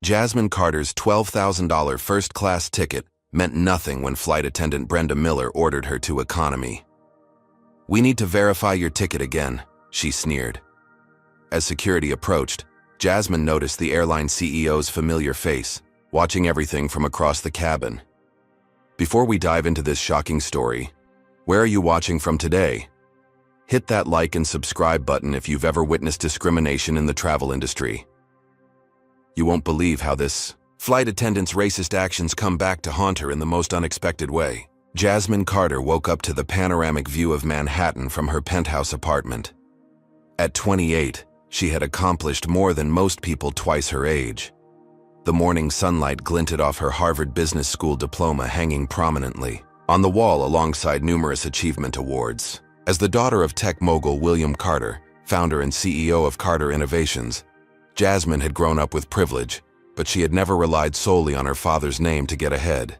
Jasmine Carter's $12,000 first-class ticket meant nothing when flight attendant Brenda Miller ordered her to economy. "We need to verify your ticket again," she sneered. As security approached, Jasmine noticed the airline CEO's familiar face, watching everything from across the cabin. Before we dive into this shocking story, where are you watching from today? Hit that like and subscribe button if you've ever witnessed discrimination in the travel industry. You won't believe how this flight attendant's racist actions come back to haunt her in the most unexpected way. Jasmine Carter woke up to the panoramic view of Manhattan from her penthouse apartment. At 28, she had accomplished more than most people twice her age. The morning sunlight glinted off her Harvard Business School diploma hanging prominently on the wall alongside numerous achievement awards. As the daughter of tech mogul William Carter, founder and CEO of Carter Innovations, Jasmine had grown up with privilege, but she had never relied solely on her father's name to get ahead.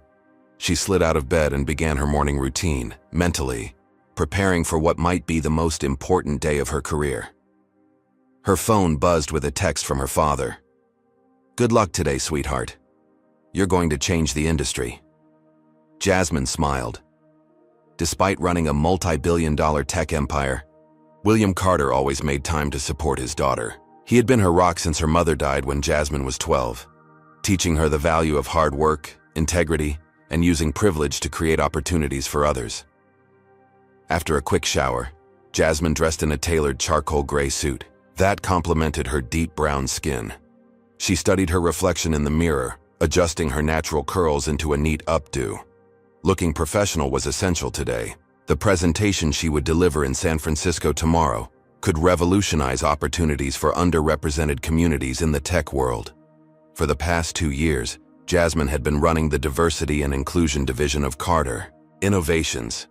She slid out of bed and began her morning routine, mentally preparing for what might be the most important day of her career. Her phone buzzed with a text from her father. "Good luck today, sweetheart. You're going to change the industry." Jasmine smiled. Despite running a multi-billion-dollar tech empire, William Carter always made time to support his daughter. He had been her rock since her mother died when Jasmine was 12, teaching her the value of hard work, integrity, and using privilege to create opportunities for others. After a quick shower, Jasmine dressed in a tailored charcoal gray suit that complemented her deep brown skin. She studied her reflection in the mirror, adjusting her natural curls into a neat updo. Looking professional was essential today. The presentation she would deliver in San Francisco tomorrow could revolutionize opportunities for underrepresented communities in the tech world. For the past 2 years, Jasmine had been running the diversity and inclusion division of Carter Innovations.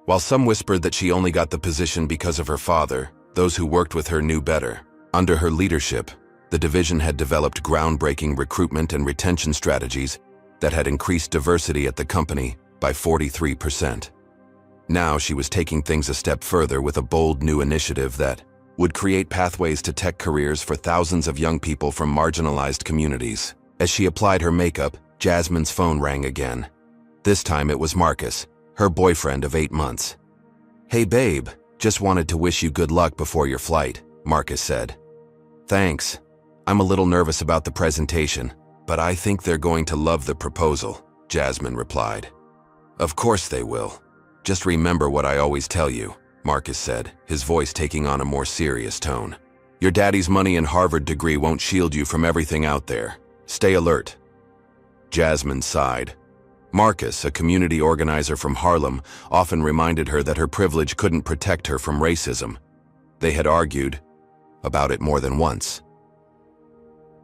While some whispered that she only got the position because of her father, those who worked with her knew better. Under her leadership, the division had developed groundbreaking recruitment and retention strategies that had increased diversity at the company by 43%. Now she was taking things a step further with a bold new initiative that would create pathways to tech careers for thousands of young people from marginalized communities. As she applied her makeup, Jasmine's phone rang again. This time it was Marcus, her boyfriend of 8 months. "Hey babe, just wanted to wish you good luck before your flight," Marcus said. "Thanks. I'm a little nervous about the presentation, but I think they're going to love the proposal," Jasmine replied. "Of course they will. Just remember what I always tell you," Marcus said, his voice taking on a more serious tone. "Your daddy's money and Harvard degree won't shield you from everything out there. Stay alert." Jasmine sighed. Marcus, a community organizer from Harlem, often reminded her that her privilege couldn't protect her from racism. They had argued about it more than once.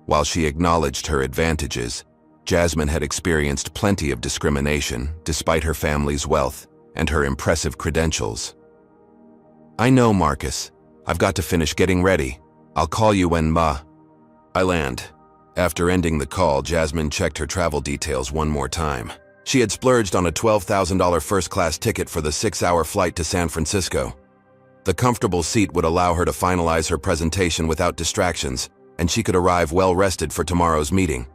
While she acknowledged her advantages, Jasmine had experienced plenty of discrimination despite her family's wealth and her impressive credentials. "I know, Marcus. I've got to finish getting ready. I'll call you when I land." After ending the call, Jasmine checked her travel details one more time. She had splurged on a $12,000 first-class ticket for the 6-hour flight to San Francisco. The comfortable seat would allow her to finalize her presentation without distractions, and she could arrive well-rested for tomorrow's meeting.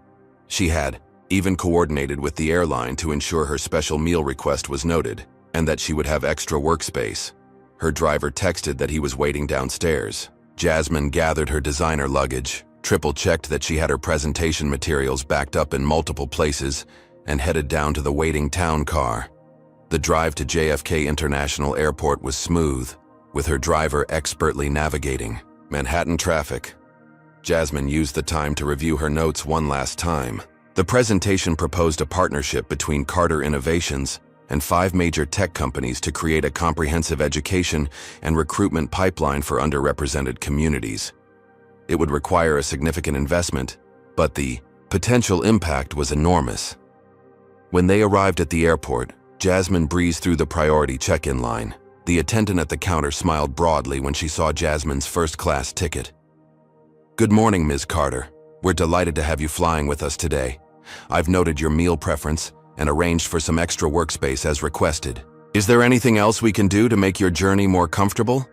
She had even coordinated with the airline to ensure her special meal request was noted, and that she would have extra workspace. Her driver texted that he was waiting downstairs. Jasmine gathered her designer luggage, triple-checked that she had her presentation materials backed up in multiple places, and headed down to the waiting town car. The drive to JFK International Airport was smooth, with her driver expertly navigating Manhattan traffic. Jasmine used the time to review her notes one last time. The presentation proposed a partnership between Carter Innovations and 5 major tech companies to create a comprehensive education and recruitment pipeline for underrepresented communities. It would require a significant investment, but the potential impact was enormous. When they arrived at the airport, Jasmine breezed through the priority check-in line. The attendant at the counter smiled broadly when she saw Jasmine's first-class ticket. "Good morning, Ms. Carter. We're delighted to have you flying with us today. I've noted your meal preference and arranged for some extra workspace as requested. Is there anything else we can do to make your journey more comfortable?"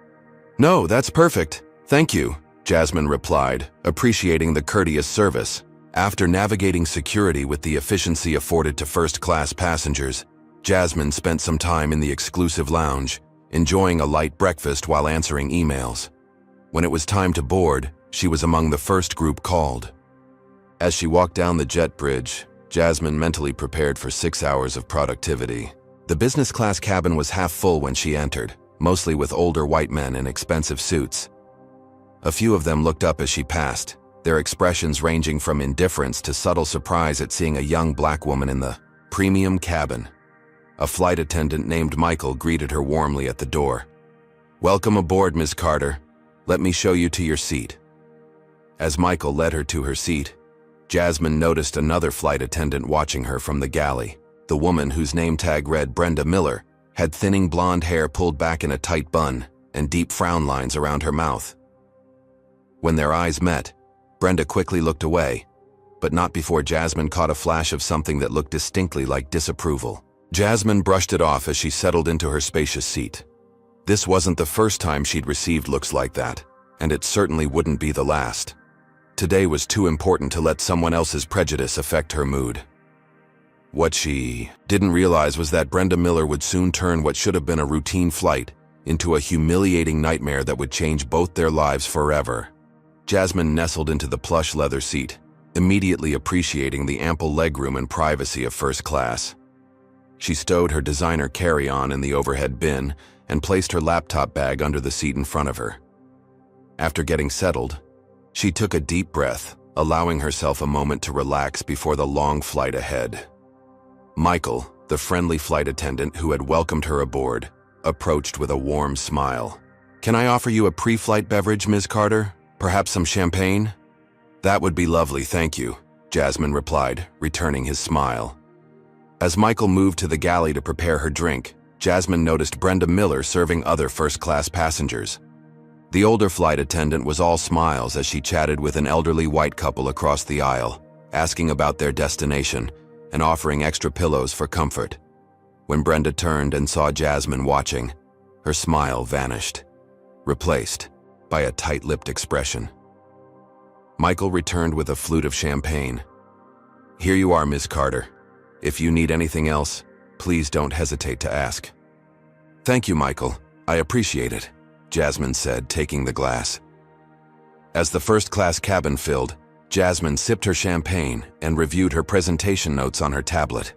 "No, that's perfect. Thank you," Jasmine replied, appreciating the courteous service. After navigating security with the efficiency afforded to first-class passengers, Jasmine spent some time in the exclusive lounge, enjoying a light breakfast while answering emails. When it was time to board, she was among the first group called. As she walked down the jet bridge, Jasmine mentally prepared for 6 hours of productivity. The business class cabin was half full when she entered, mostly with older white men in expensive suits. A few of them looked up as she passed, their expressions ranging from indifference to subtle surprise at seeing a young black woman in the premium cabin. A flight attendant named Michael greeted her warmly at the door. "Welcome aboard, Ms. Carter. Let me show you to your seat." As Michael led her to her seat, Jasmine noticed another flight attendant watching her from the galley. The woman, whose name tag read Brenda Miller, had thinning blonde hair pulled back in a tight bun and deep frown lines around her mouth. When their eyes met, Brenda quickly looked away, but not before Jasmine caught a flash of something that looked distinctly like disapproval. Jasmine brushed it off as she settled into her spacious seat. This wasn't the first time she'd received looks like that, and it certainly wouldn't be the last. Today was too important to let someone else's prejudice affect her mood. What she didn't realize was that Brenda Miller would soon turn what should have been a routine flight into a humiliating nightmare that would change both their lives forever. Jasmine nestled into the plush leather seat, immediately appreciating the ample legroom and privacy of first class. She stowed her designer carry-on in the overhead bin and placed her laptop bag under the seat in front of her. After getting settled, she took a deep breath, allowing herself a moment to relax before the long flight ahead. Michael, the friendly flight attendant who had welcomed her aboard, approached with a warm smile. "Can I offer you a pre-flight beverage, Ms. Carter? Perhaps some champagne?" "That would be lovely, thank you," Jasmine replied, returning his smile. As Michael moved to the galley to prepare her drink, Jasmine noticed Brenda Miller serving other first-class passengers. The older flight attendant was all smiles as she chatted with an elderly white couple across the aisle, asking about their destination and offering extra pillows for comfort. When Brenda turned and saw Jasmine watching, her smile vanished, replaced by a tight-lipped expression. Michael returned with a flute of champagne. "Here you are, Ms. Carter. If you need anything else, please don't hesitate to ask." "Thank you, Michael. I appreciate it," Jasmine said, taking the glass. As the first-class cabin filled, Jasmine sipped her champagne and reviewed her presentation notes on her tablet.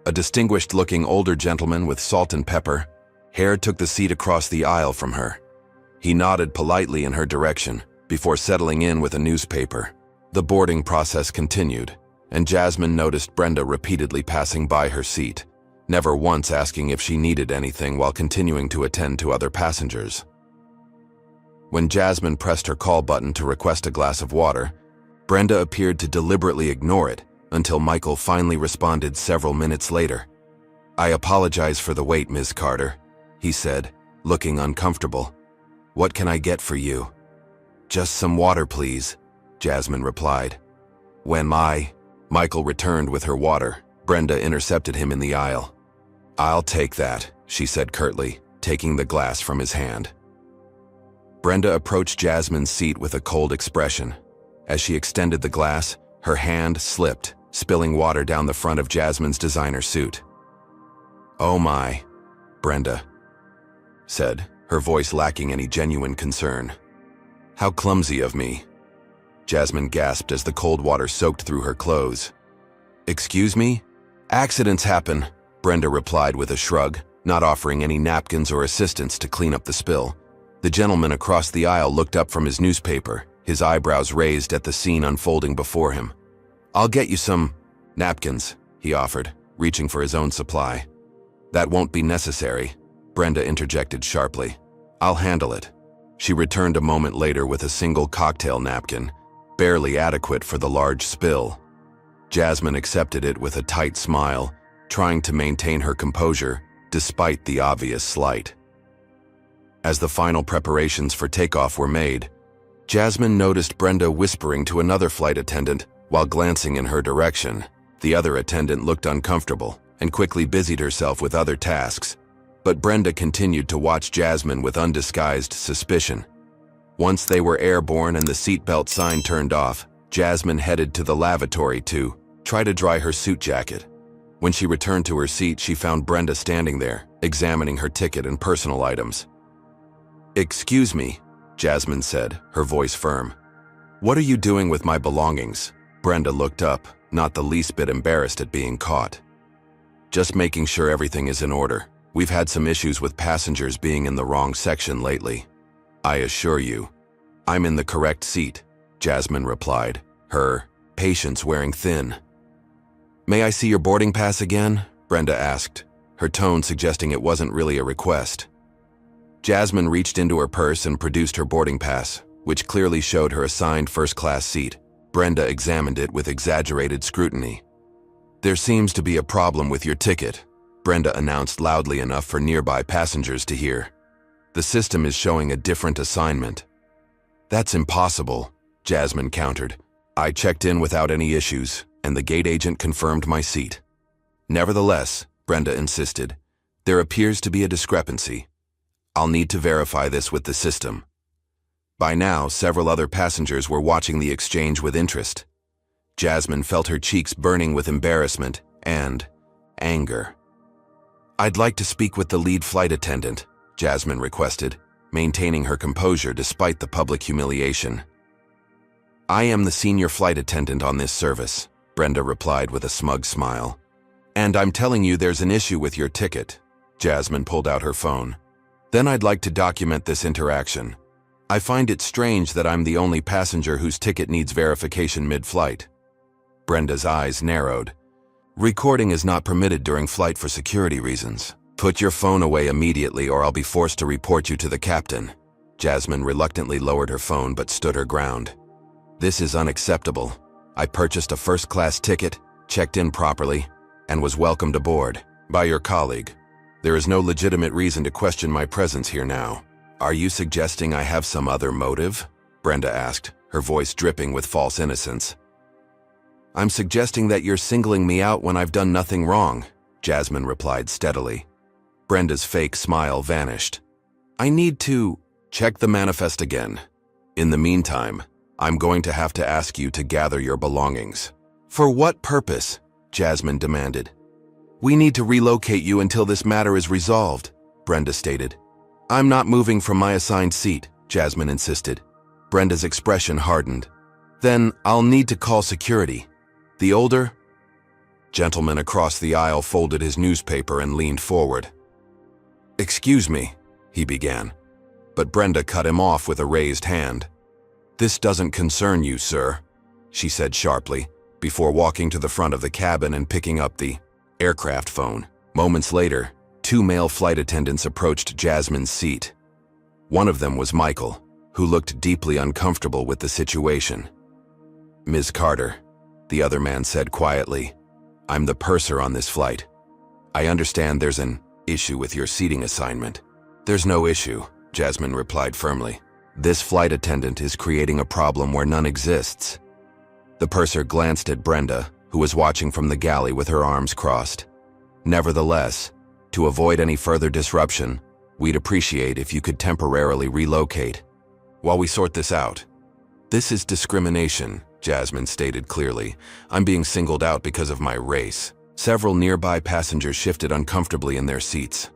A distinguished-looking older gentleman with salt and pepper hair took the seat across the aisle from her. He nodded politely in her direction before settling in with a newspaper. The boarding process continued, and Jasmine noticed Brenda repeatedly passing by her seat, never once asking if she needed anything while continuing to attend to other passengers. When Jasmine pressed her call button to request a glass of water, Brenda appeared to deliberately ignore it until Michael finally responded several minutes later. "I apologize for the wait, Ms. Carter," he said, looking uncomfortable. "What can I get for you?" "Just some water, please," Jasmine replied. Michael returned with her water. Brenda intercepted him in the aisle. "I'll take that," she said curtly, taking the glass from his hand. Brenda approached Jasmine's seat with a cold expression. As she extended the glass, her hand slipped, spilling water down the front of Jasmine's designer suit. "Oh my," Brenda said, her voice lacking any genuine concern. "How clumsy of me." Jasmine gasped as the cold water soaked through her clothes. "Excuse me? Accidents happen," Brenda replied with a shrug, not offering any napkins or assistance to clean up the spill. The gentleman across the aisle looked up from his newspaper, his eyebrows raised at the scene unfolding before him. "I'll get you some napkins," he offered, reaching for his own supply. "That won't be necessary," Brenda interjected sharply. "I'll handle it." She returned a moment later with a single cocktail napkin, barely adequate for the large spill. Jasmine accepted it with a tight smile, trying to maintain her composure despite the obvious slight. As the final preparations for takeoff were made, Jasmine noticed Brenda whispering to another flight attendant while glancing in her direction. The other attendant looked uncomfortable and quickly busied herself with other tasks, but Brenda continued to watch Jasmine with undisguised suspicion. Once they were airborne and the seatbelt sign turned off, Jasmine headed to the lavatory to try to dry her suit jacket. When she returned to her seat, she found Brenda standing there, examining her ticket and personal items. "Excuse me," Jasmine said, her voice firm. "What are you doing with my belongings?" Brenda looked up, not the least bit embarrassed at being caught. "Just making sure everything is in order. We've had some issues with passengers being in the wrong section lately. I assure you, I'm in the correct seat," Jasmine replied, her patience wearing thin. "May I see your boarding pass again?" Brenda asked, her tone suggesting it wasn't really a request. Jasmine reached into her purse and produced her boarding pass, which clearly showed her assigned first-class seat. Brenda examined it with exaggerated scrutiny. "There seems to be a problem with your ticket," Brenda announced loudly enough for nearby passengers to hear. "The system is showing a different assignment." "That's impossible," Jasmine countered. "I checked in without any issues, and the gate agent confirmed my seat." "Nevertheless," Brenda insisted, "there appears to be a discrepancy. I'll need to verify this with the system." By now, several other passengers were watching the exchange with interest. Jasmine felt her cheeks burning with embarrassment and anger. "I'd like to speak with the lead flight attendant," Jasmine requested, maintaining her composure despite the public humiliation. "I am the senior flight attendant on this service," Brenda replied with a smug smile. "And I'm telling you there's an issue with your ticket." Jasmine pulled out her phone. "Then I'd like to document this interaction. I find it strange that I'm the only passenger whose ticket needs verification mid-flight." Brenda's eyes narrowed. "Recording is not permitted during flight for security reasons. Put your phone away immediately or I'll be forced to report you to the captain." Jasmine reluctantly lowered her phone but stood her ground. "This is unacceptable. I purchased a first-class ticket, checked in properly, and was welcomed aboard by your colleague. There is no legitimate reason to question my presence here now." "Are you suggesting I have some other motive?" Brenda asked, her voice dripping with false innocence. "I'm suggesting that you're singling me out when I've done nothing wrong," Jasmine replied steadily. Brenda's fake smile vanished. "I need to check the manifest again. In the meantime, I'm going to have to ask you to gather your belongings." "For what purpose?" Jasmine demanded. "We need to relocate you until this matter is resolved," Brenda stated. "I'm not moving from my assigned seat," Jasmine insisted. Brenda's expression hardened. "Then I'll need to call security." The older gentleman across the aisle folded his newspaper and leaned forward. "Excuse me," he began, but Brenda cut him off with a raised hand. "This doesn't concern you, sir," she said sharply, before walking to the front of the cabin and picking up the aircraft phone. Moments later, two male flight attendants approached Jasmine's seat. One of them was Michael, who looked deeply uncomfortable with the situation. "Ms. Carter," the other man said quietly, "I'm the purser on this flight. I understand there's an issue with your seating assignment." "There's no issue," Jasmine replied firmly. "This flight attendant is creating a problem where none exists." The purser glanced at Brenda, who was watching from the galley with her arms crossed. "Nevertheless, to avoid any further disruption, we'd appreciate if you could temporarily relocate while we sort this out." "This is discrimination," Jasmine stated clearly. "I'm being singled out because of my race." Several nearby passengers shifted uncomfortably in their seats.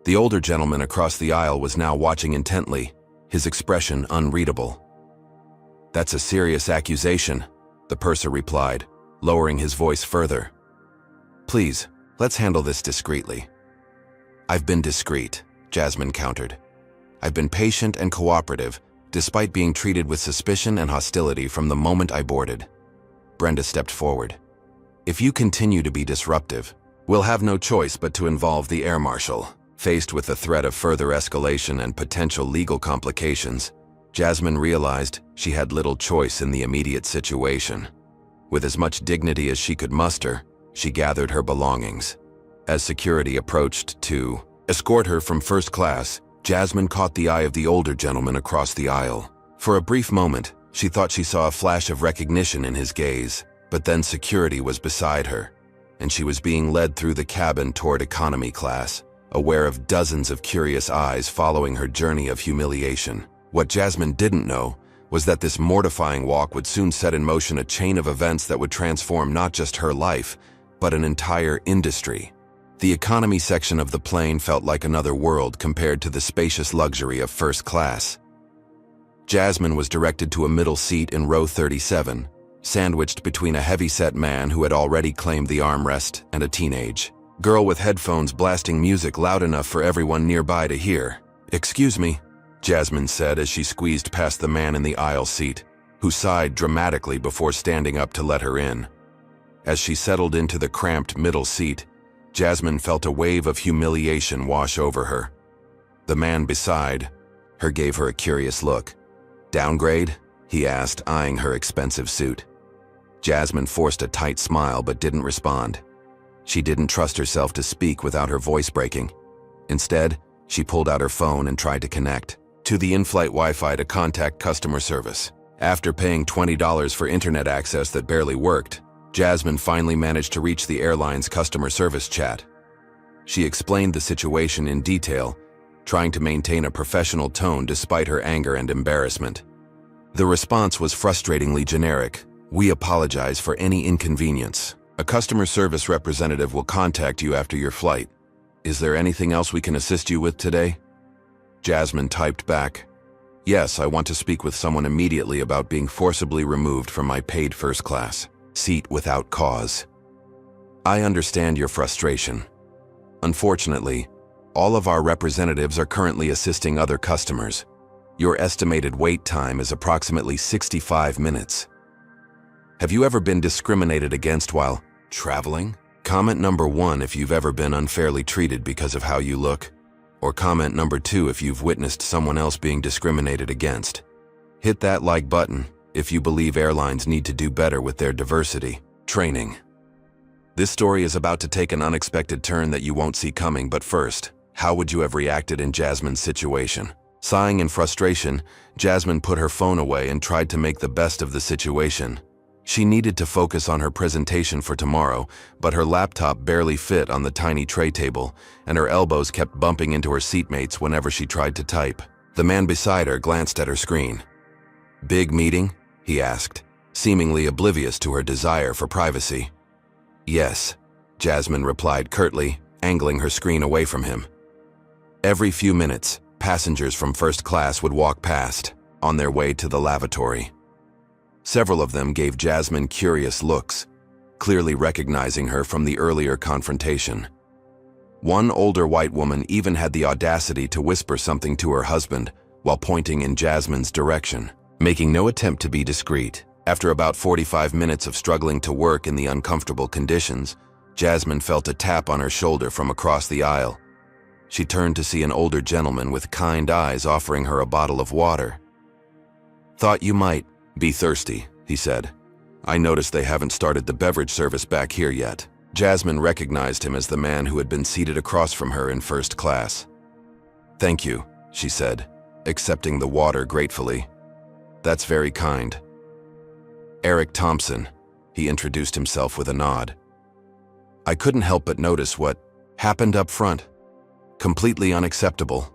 The older gentleman across the aisle was now watching intently, his expression unreadable. "That's a serious accusation," the purser replied, lowering his voice further. "Please, let's handle this discreetly." "I've been discreet," Jasmine countered. "I've been patient and cooperative, despite being treated with suspicion and hostility from the moment I boarded." Brenda stepped forward. "If you continue to be disruptive, we'll have no choice but to involve the air marshal." Faced with the threat of further escalation and potential legal complications, Jasmine realized she had little choice in the immediate situation. With as much dignity as she could muster, she gathered her belongings. As security approached to escort her from first class, Jasmine caught the eye of the older gentleman across the aisle. For a brief moment, she thought she saw a flash of recognition in his gaze, but then security was beside her, and she was being led through the cabin toward economy class, aware of dozens of curious eyes following her journey of humiliation. What Jasmine didn't know was that this mortifying walk would soon set in motion a chain of events that would transform not just her life, but an entire industry. The economy section of the plane felt like another world compared to the spacious luxury of first class. Jasmine was directed to a middle seat in row 37, sandwiched between a heavy-set man who had already claimed the armrest and a teenage girl with headphones blasting music loud enough for everyone nearby to hear. "Excuse me," Jasmine said as she squeezed past the man in the aisle seat, who sighed dramatically before standing up to let her in. As she settled into the cramped middle seat, Jasmine felt a wave of humiliation wash over her. The man beside her gave her a curious look. "Downgrade?" he asked, eyeing her expensive suit. Jasmine forced a tight smile but didn't respond. She didn't trust herself to speak without her voice breaking. Instead, she pulled out her phone and tried to connect to the in-flight Wi-Fi to contact customer service. After paying $20 for internet access that barely worked, Jasmine finally managed to reach the airline's customer service chat. She explained the situation in detail, trying to maintain a professional tone despite her anger and embarrassment. The response was frustratingly generic. "We apologize for any inconvenience. A customer service representative will contact you after your flight. Is there anything else we can assist you with today?" Jasmine typed back, "Yes, I want to speak with someone immediately about being forcibly removed from my paid first class seat without cause. I understand your frustration. Unfortunately, all of our representatives are currently assisting other customers. Your estimated wait time is approximately 65 minutes. Have you ever been discriminated against while traveling? Comment number 1 if you've ever been unfairly treated because of how you look, or comment number 2 if you've witnessed someone else being discriminated against. Hit that like button if you believe airlines need to do better with their diversity training." This story is about to take an unexpected turn that you won't see coming, but first, how would you have reacted in Jasmine's situation? Sighing in frustration, Jasmine put her phone away and tried to make the best of the situation. She needed to focus on her presentation for tomorrow, but her laptop barely fit on the tiny tray table, and her elbows kept bumping into her seatmates whenever she tried to type. The man beside her glanced at her screen. "Big meeting?" he asked, seemingly oblivious to her desire for privacy. "Yes," Jasmine replied curtly, angling her screen away from him. Every few minutes, passengers from first class would walk past, on their way to the lavatory. Several of them gave Jasmine curious looks, clearly recognizing her from the earlier confrontation. One older white woman even had the audacity to whisper something to her husband while pointing in Jasmine's direction, making no attempt to be discreet. After about 45 minutes of struggling to work in the uncomfortable conditions, Jasmine felt a tap on her shoulder from across the aisle. She turned to see an older gentleman with kind eyes offering her a bottle of water. "Thought you might be thirsty," he said. "I noticed they haven't started the beverage service back here yet." Jasmine recognized him as the man who had been seated across from her in first class. "Thank you," she said, accepting the water gratefully. "That's very kind." "Eric Thompson," he introduced himself with a nod. "I couldn't help but notice what happened up front. Completely unacceptable."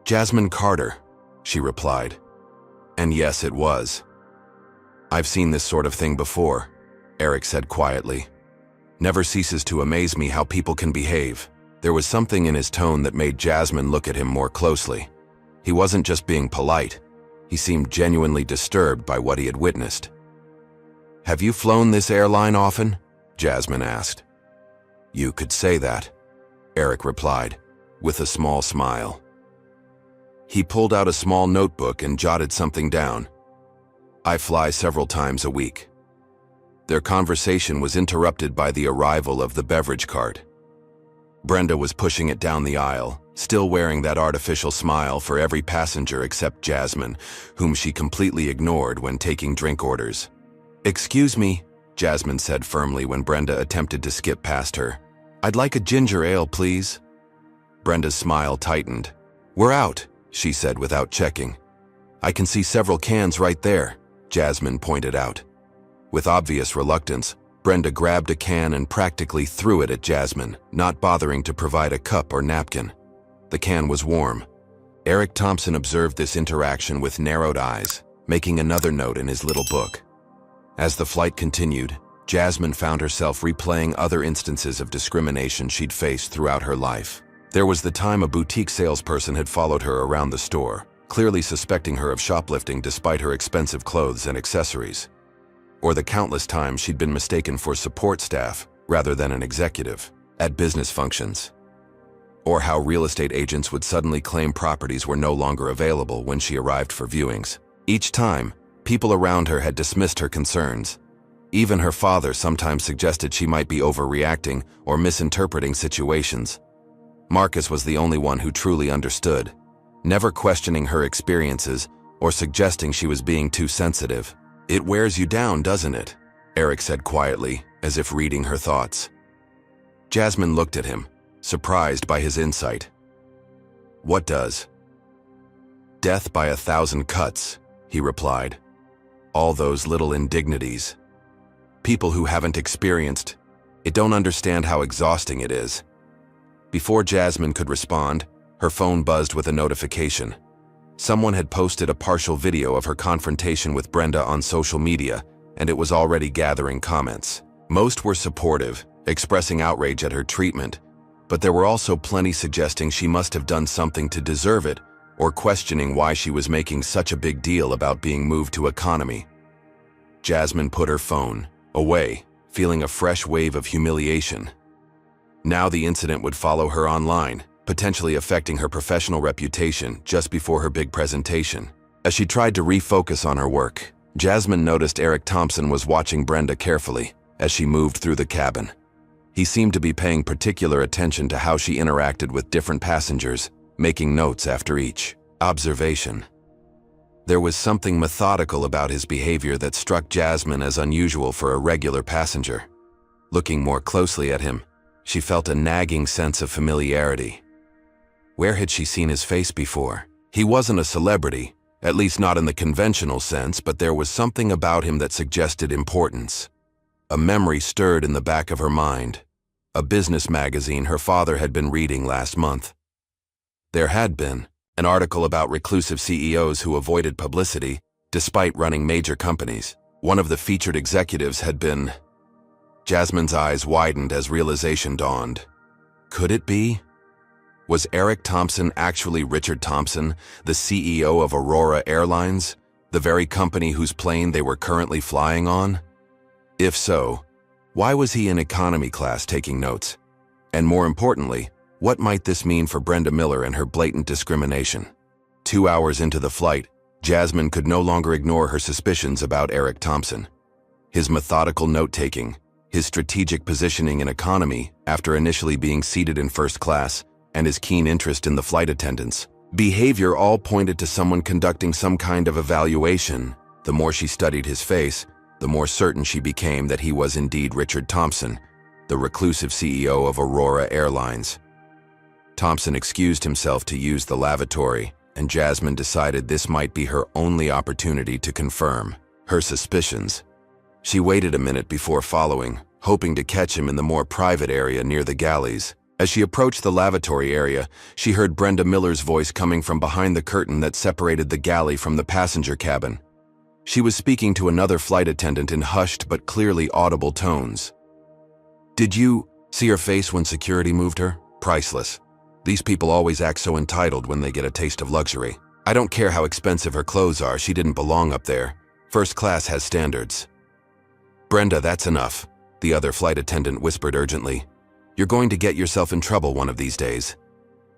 "Jasmine Carter," she replied. And yes, it was. "I've seen this sort of thing before," Eric said quietly. "Never ceases to amaze me how people can behave." There was something in his tone that made Jasmine look at him more closely. He wasn't just being polite. He seemed genuinely disturbed by what he had witnessed. "Have you flown this airline often?" Jasmine asked. "You could say that," Eric replied, with a small smile. He pulled out a small notebook and jotted something down. "I fly several times a week." Their conversation was interrupted by the arrival of the beverage cart. Brenda was pushing it down the aisle, still wearing that artificial smile for every passenger except Jasmine, whom she completely ignored when taking drink orders. "Excuse me," Jasmine said firmly when Brenda attempted to skip past her. "I'd like a ginger ale, please." Brenda's smile tightened. "We're out," she said without checking. "I can see several cans right there," Jasmine pointed out. With obvious reluctance, Brenda grabbed a can and practically threw it at Jasmine, not bothering to provide a cup or napkin. The can was warm. Eric Thompson observed this interaction with narrowed eyes. making another note in his little book. As the flight continued, Jasmine found herself replaying other instances of discrimination she'd faced throughout her life. There was the time a boutique salesperson had followed her around the store, clearly suspecting her of shoplifting despite her expensive clothes and accessories. Or the countless times she'd been mistaken for support staff rather than an executive at business functions. Or how real estate agents would suddenly claim properties were no longer available when she arrived for viewings. Each time, people around her had dismissed her concerns. Even her father sometimes suggested she might be overreacting or misinterpreting situations. Marcus was the only one who truly understood, never questioning her experiences or suggesting she was being too sensitive. "It wears you down, doesn't it?" Eric said quietly, as if reading her thoughts. Jasmine looked at him, surprised by his insight. "What does?" "Death by 1,000 cuts," he replied. "All those little indignities. People who haven't experienced it don't understand how exhausting it is." Before Jasmine could respond, her phone buzzed with a notification. Someone had posted a partial video of her confrontation with Brenda on social media, and it was already gathering comments. Most were supportive, expressing outrage at her treatment, but there were also plenty suggesting she must have done something to deserve it, or questioning why she was making such a big deal about being moved to economy. Jasmine put her phone away, feeling a fresh wave of humiliation. Now the incident would follow her online, potentially affecting her professional reputation just before her big presentation. As she tried to refocus on her work, Jasmine noticed Eric Thompson was watching Brenda carefully as she moved through the cabin. He seemed to be paying particular attention to how she interacted with different passengers, making notes after each observation. There was something methodical about his behavior that struck Jasmine as unusual for a regular passenger. Looking more closely at him, she felt a nagging sense of familiarity. Where had she seen his face before? He wasn't a celebrity, at least not in the conventional sense, but there was something about him that suggested importance. A memory stirred in the back of her mind. A business magazine her father had been reading last month. There had been an article about reclusive CEOs who avoided publicity despite running major companies. One of the featured executives had been... Jasmine's eyes widened as realization dawned. Could it be? Was Eric Thompson actually Richard Thompson, the CEO of Aurora Airlines, the very company whose plane they were currently flying on? If so, why was he in economy class taking notes? And more importantly, what might this mean for Brenda Miller and her blatant discrimination? 2 hours into the flight, Jasmine could no longer ignore her suspicions about Eric Thompson. His methodical note-taking, his strategic positioning in economy after initially being seated in first class, and his keen interest in the flight attendants' behavior all pointed to someone conducting some kind of evaluation. The more she studied his face, the more certain she became that he was indeed Richard Thompson, the reclusive CEO of Aurora Airlines. Thompson excused himself to use the lavatory, and Jasmine decided this might be her only opportunity to confirm her suspicions. She waited a minute before following, hoping to catch him in the more private area near the galleys. As she approached the lavatory area, she heard Brenda Miller's voice coming from behind the curtain that separated the galley from the passenger cabin. She was speaking to another flight attendant in hushed but clearly audible tones. "Did you see her face when security moved her? Priceless. These people always act so entitled when they get a taste of luxury. I don't care how expensive her clothes are, she didn't belong up there. First class has standards." "Brenda, that's enough," the other flight attendant whispered urgently. "You're going to get yourself in trouble one of these days."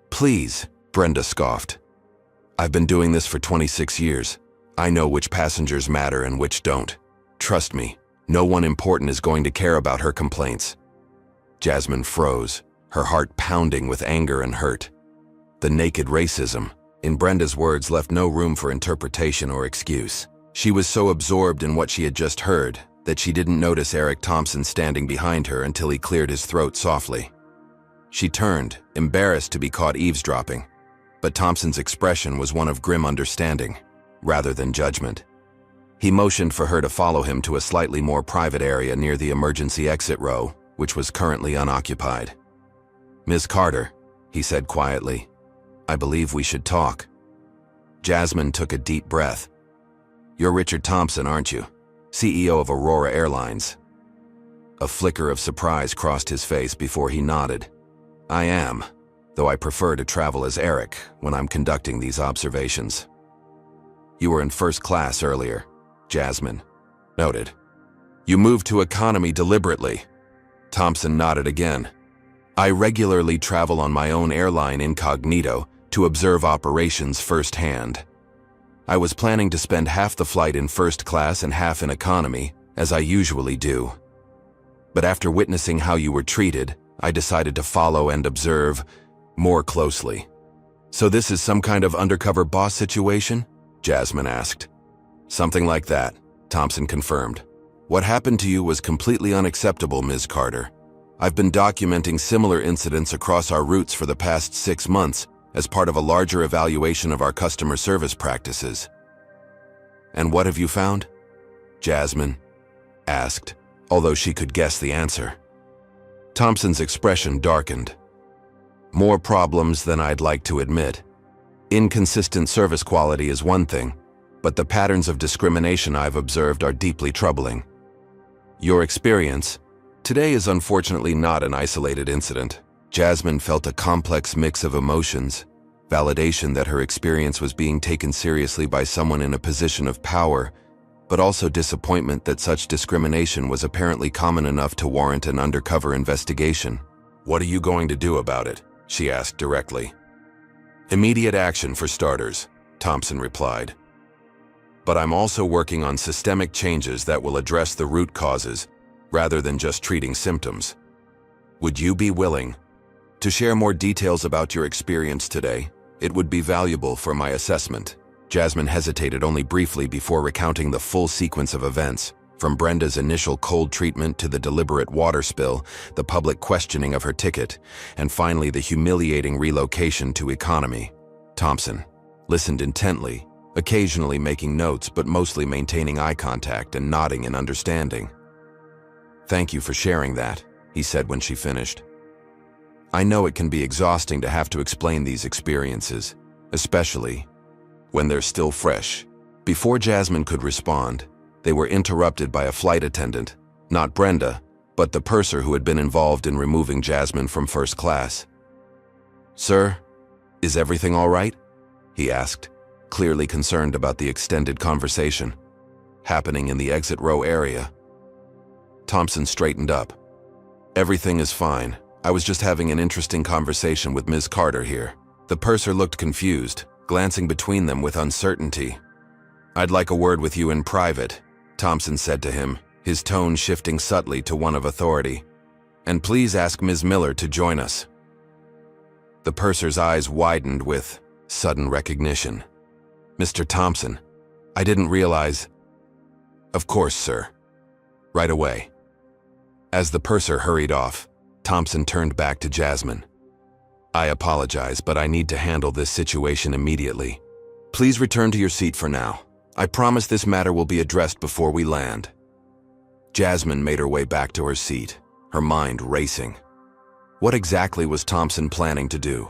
"Please," Brenda scoffed. "I've been doing this for 26 years. I know which passengers matter and which don't. Trust me, no one important is going to care about her complaints." Jasmine froze, her heart pounding with anger and hurt. The naked racism, in Brenda's words, left no room for interpretation or excuse. She was so absorbed in what she had just heard that she didn't notice Eric Thompson standing behind her until he cleared his throat softly. She turned, embarrassed to be caught eavesdropping, but Thompson's expression was one of grim understanding, rather than judgment. He motioned for her to follow him to a slightly more private area near the emergency exit row, which was currently unoccupied. "Miss Carter," he said quietly, "I believe we should talk." Jasmine took a deep breath. You're Richard Thompson, aren't you? CEO of Aurora Airlines. A flicker of surprise crossed his face before he nodded. I am, though I prefer to travel as Eric when I'm conducting these observations. You were in first class earlier, Jasmine noted. You moved to economy deliberately. Thompson nodded again. I regularly travel on my own airline incognito to observe operations firsthand. I was planning to spend half the flight in first class and half in economy, as I usually do. But after witnessing how you were treated, I decided to follow and observe more closely. So this is some kind of undercover boss situation? Jasmine asked. Something like that, Thompson confirmed. What happened to you was completely unacceptable, Ms. Carter. I've been documenting similar incidents across our routes for the past 6 months as part of a larger evaluation of our customer service practices. And what have you found? Jasmine asked, although she could guess the answer. Thompson's expression darkened. More problems than I'd like to admit. Inconsistent service quality is one thing, but the patterns of discrimination I've observed are deeply troubling. Your experience today is unfortunately not an isolated incident. Jasmine felt a complex mix of emotions, validation that her experience was being taken seriously by someone in a position of power, but also disappointment that such discrimination was apparently common enough to warrant an undercover investigation. What are you going to do about it? She asked directly. Immediate action for starters, Thompson replied. But I'm also working on systemic changes that will address the root causes, rather than just treating symptoms. Would you be willing to share more details about your experience today? It would be valuable for my assessment. Jasmine hesitated only briefly before recounting the full sequence of events, from Brenda's initial cold treatment to the deliberate water spill, the public questioning of her ticket, and finally the humiliating relocation to economy. Thompson listened intently, occasionally making notes but mostly maintaining eye contact and nodding in understanding. Thank you for sharing that, he said when she finished. I know it can be exhausting to have to explain these experiences, especially when they're still fresh. Before Jasmine could respond, they were interrupted by a flight attendant, not Brenda, but the purser who had been involved in removing Jasmine from first class. Sir, is everything all right? He asked, clearly concerned about the extended conversation happening in the exit row area. Thompson straightened up. Everything is fine. I was just having an interesting conversation with Ms. Carter here. The purser looked confused, glancing between them with uncertainty. I'd like a word with you in private, Thompson said to him, his tone shifting subtly to one of authority. And please ask Ms. Miller to join us. The purser's eyes widened with sudden recognition. Mr. Thompson, I didn't realize. Of course, sir. Right away. As the purser hurried off, Thompson turned back to Jasmine. I apologize, but I need to handle this situation immediately. Please return to your seat for now. I promise this matter will be addressed before we land. Jasmine made her way back to her seat, her mind racing. What exactly was Thompson planning to do?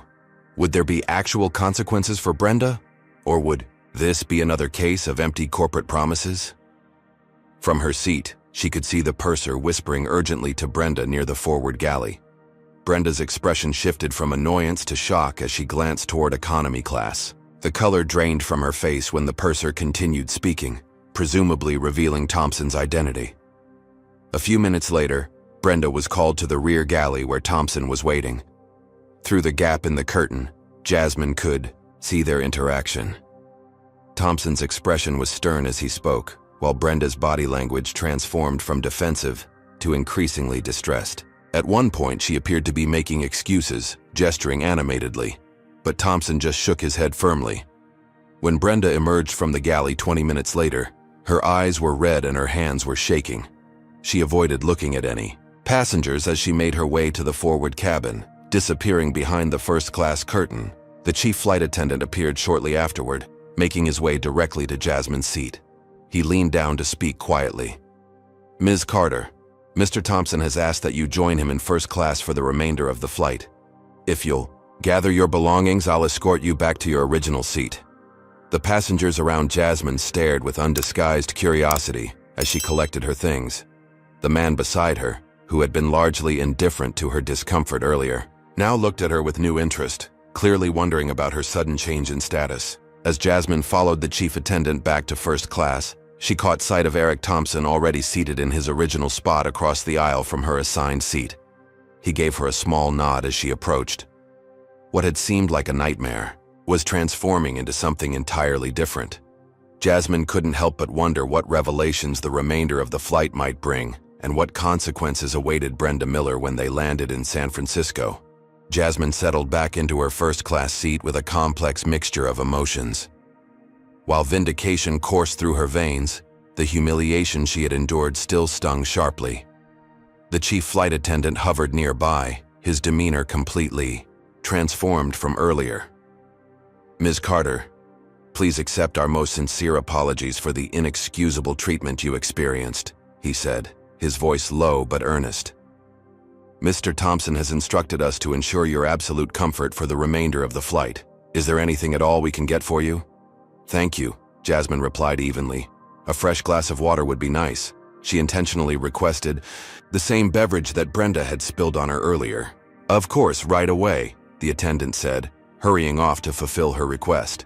Would there be actual consequences for Brenda? Or would this be another case of empty corporate promises? From her seat, she could see the purser whispering urgently to Brenda near the forward galley. Brenda's expression shifted from annoyance to shock as she glanced toward economy class. The color drained from her face when the purser continued speaking, presumably revealing Thompson's identity. A few minutes later, Brenda was called to the rear galley where Thompson was waiting. Through the gap in the curtain, Jasmine could see their interaction. Thompson's expression was stern as he spoke, while Brenda's body language transformed from defensive to increasingly distressed. At one point, she appeared to be making excuses, gesturing animatedly, but Thompson just shook his head firmly. When Brenda emerged from the galley 20 minutes later, her eyes were red and her hands were shaking. She avoided looking at any passengers as she made her way to the forward cabin, disappearing behind the first-class curtain. The chief flight attendant appeared shortly afterward, making his way directly to Jasmine's seat. He leaned down to speak quietly. Ms. Carter, Mr. Thompson has asked that you join him in first class for the remainder of the flight. If you'll gather your belongings, I'll escort you back to your original seat. The passengers around Jasmine stared with undisguised curiosity as she collected her things. The man beside her, who had been largely indifferent to her discomfort earlier, now looked at her with new interest, clearly wondering about her sudden change in status. As Jasmine followed the chief attendant back to first class, she caught sight of Eric Thompson already seated in his original spot across the aisle from her assigned seat. He gave her a small nod as she approached. What had seemed like a nightmare was transforming into something entirely different. Jasmine couldn't help but wonder what revelations the remainder of the flight might bring and what consequences awaited Brenda Miller when they landed in San Francisco. Jasmine settled back into her first-class seat with a complex mixture of emotions. While vindication coursed through her veins, the humiliation she had endured still stung sharply. The chief flight attendant hovered nearby, his demeanor completely transformed from earlier. "Ms. Carter, please accept our most sincere apologies for the inexcusable treatment you experienced," he said, his voice low but earnest. "Mr. Thompson has instructed us to ensure your absolute comfort for the remainder of the flight. Is there anything at all we can get for you?" "Thank you," Jasmine replied evenly. "A fresh glass of water would be nice." She intentionally requested the same beverage that Brenda had spilled on her earlier. "Of course, right away," the attendant said, hurrying off to fulfill her request.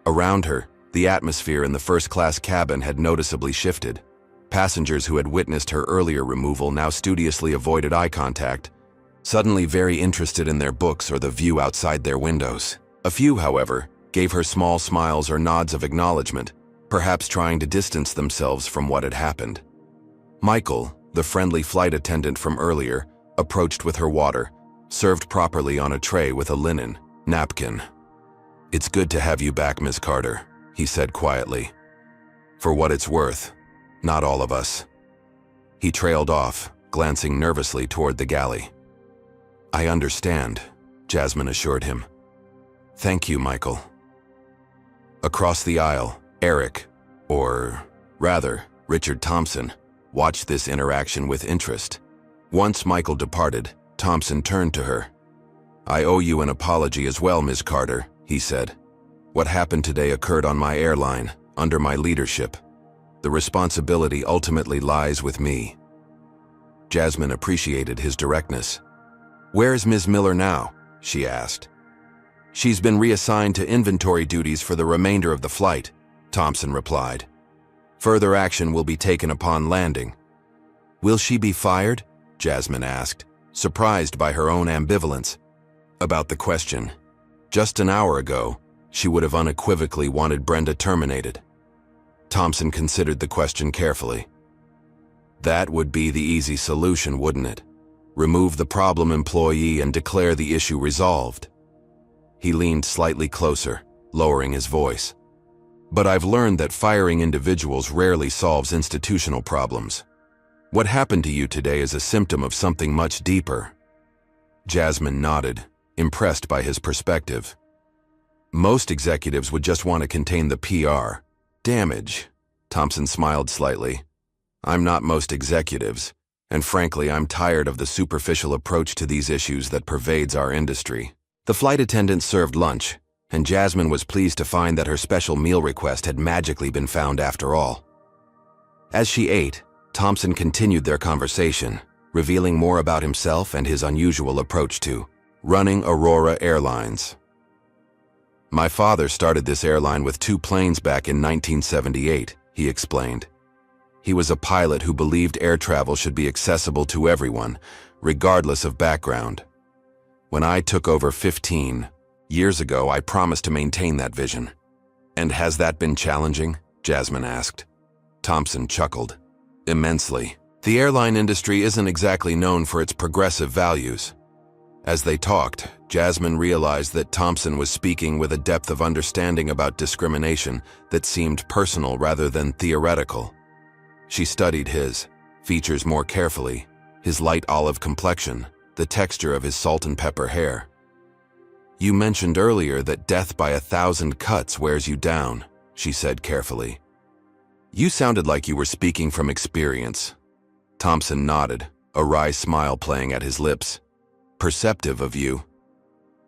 Around her, the atmosphere in the first-class cabin had noticeably shifted. Passengers who had witnessed her earlier removal now studiously avoided eye contact, suddenly very interested in their books or the view outside their windows. A few, however, gave her small smiles or nods of acknowledgement, perhaps trying to distance themselves from what had happened. Michael, the friendly flight attendant from earlier, approached with her water, served properly on a tray with a linen napkin. "It's good to have you back, Miss Carter," he said quietly. "For what it's worth, not all of us." He trailed off, glancing nervously toward the galley. "I understand," Jasmine assured him. "Thank you, Michael." Across the aisle, Eric, or rather, Richard Thompson, watched this interaction with interest. Once Michael departed, Thompson turned to her. "I owe you an apology as well, Ms. Carter," he said. "What happened today occurred on my airline, under my leadership. The responsibility ultimately lies with me." Jasmine appreciated his directness. "Where is Ms. Miller now?" she asked. "She's been reassigned to inventory duties for the remainder of the flight," Thompson replied. "Further action will be taken upon landing." "Will she be fired?" Jasmine asked, surprised by her own ambivalence about the question. Just an hour ago, she would have unequivocally wanted Brenda terminated. Thompson considered the question carefully. "That would be the easy solution, wouldn't it? Remove the problem employee and declare the issue resolved." He leaned slightly closer, lowering his voice. "But I've learned that firing individuals rarely solves institutional problems. What happened to you today is a symptom of something much deeper." Jasmine nodded, impressed by his perspective. "Most executives would just want to contain the PR damage." Thompson smiled slightly. "I'm not most executives, and frankly, I'm tired of the superficial approach to these issues that pervades our industry." The flight attendant served lunch, and Jasmine was pleased to find that her special meal request had magically been found after all. As she ate, Thompson continued their conversation, revealing more about himself and his unusual approach to running Aurora Airlines. "My father started this airline with 2 planes back in 1978, he explained. He was a pilot who believed air travel should be accessible to everyone, regardless of background. When I took over 15 years ago, I promised to maintain that vision." "And has that been challenging?" Jasmine asked. Thompson chuckled. "Immensely. The airline industry isn't exactly known for its progressive values." As they talked, Jasmine realized that Thompson was speaking with a depth of understanding about discrimination that seemed personal rather than theoretical. She studied his features more carefully, his light olive complexion, the texture of his salt and pepper hair. "You mentioned earlier that death by 1,000 cuts wears you down," she said carefully. "You sounded like you were speaking from experience." Thompson nodded, a wry smile playing at his lips. "Perceptive of you."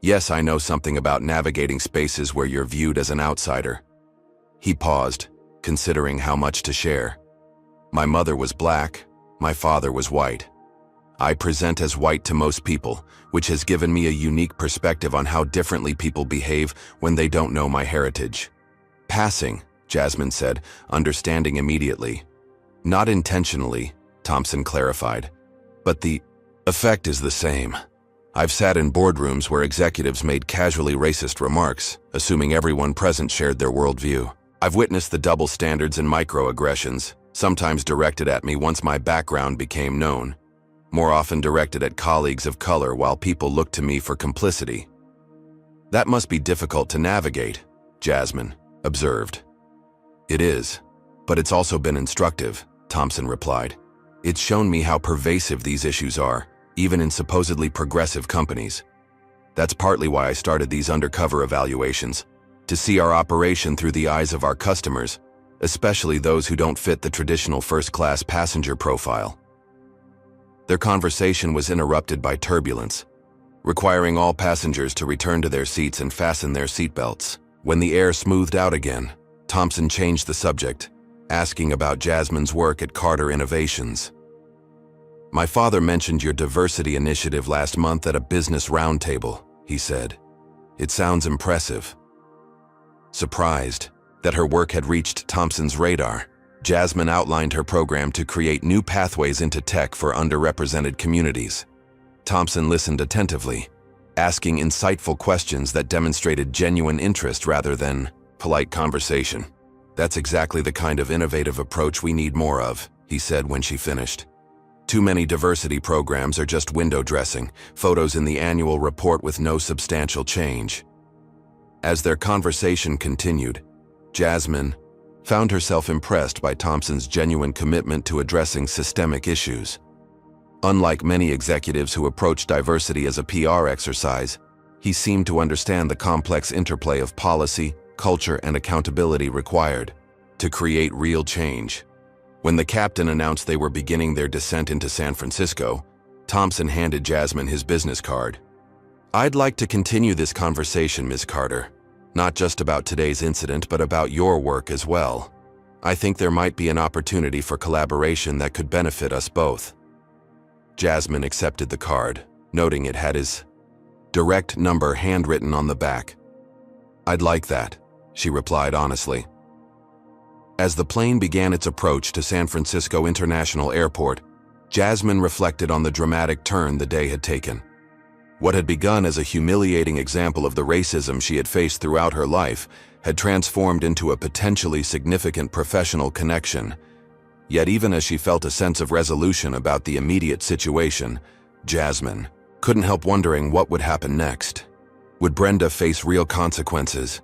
Yes, I know something about navigating spaces where you're viewed as an outsider. He paused, considering how much to share. My mother was black, my father was white. I present as white to most people, which has given me a unique perspective on how differently people behave when they don't know my heritage. Passing, Jasmine said, understanding immediately. Not intentionally, Thompson clarified, but the effect is the same. I've sat in boardrooms where executives made casually racist remarks, assuming everyone present shared their worldview. I've witnessed the double standards and microaggressions, sometimes directed at me once my background became known, more often directed at colleagues of color while people looked to me for complicity. That must be difficult to navigate, Jasmine observed. It is, but it's also been instructive, Thompson replied. It's shown me how pervasive these issues are, even in supposedly progressive companies. That's partly why I started these undercover evaluations, to see our operation through the eyes of our customers, especially those who don't fit the traditional first-class passenger profile. Their conversation was interrupted by turbulence, requiring all passengers to return to their seats and fasten their seatbelts. When the air smoothed out again, Thompson changed the subject, asking about Jasmine's work at Carter Innovations. My father mentioned your diversity initiative last month at a business roundtable, he said. It sounds impressive. Surprised that her work had reached Thompson's radar, Jasmine outlined her program to create new pathways into tech for underrepresented communities. Thompson listened attentively, asking insightful questions that demonstrated genuine interest rather than polite conversation. That's exactly the kind of innovative approach we need more of, he said when she finished. Too many diversity programs are just window dressing, photos in the annual report with no substantial change. As their conversation continued, Jasmine found herself impressed by Thompson's genuine commitment to addressing systemic issues. Unlike many executives who approach diversity as a PR exercise, he seemed to understand the complex interplay of policy, culture, and accountability required to create real change. When the captain announced they were beginning their descent into San Francisco, Thompson handed Jasmine his business card. I'd like to continue this conversation, Ms. Carter. Not just about today's incident, but about your work as well. I think there might be an opportunity for collaboration that could benefit us both. Jasmine accepted the card, noting it had his direct number handwritten on the back. I'd like that, she replied honestly. As the plane began its approach to San Francisco International Airport, Jasmine reflected on the dramatic turn the day had taken. What had begun as a humiliating example of the racism she had faced throughout her life had transformed into a potentially significant professional connection. Yet even as she felt a sense of resolution about the immediate situation, Jasmine couldn't help wondering what would happen next. Would Brenda face real consequences?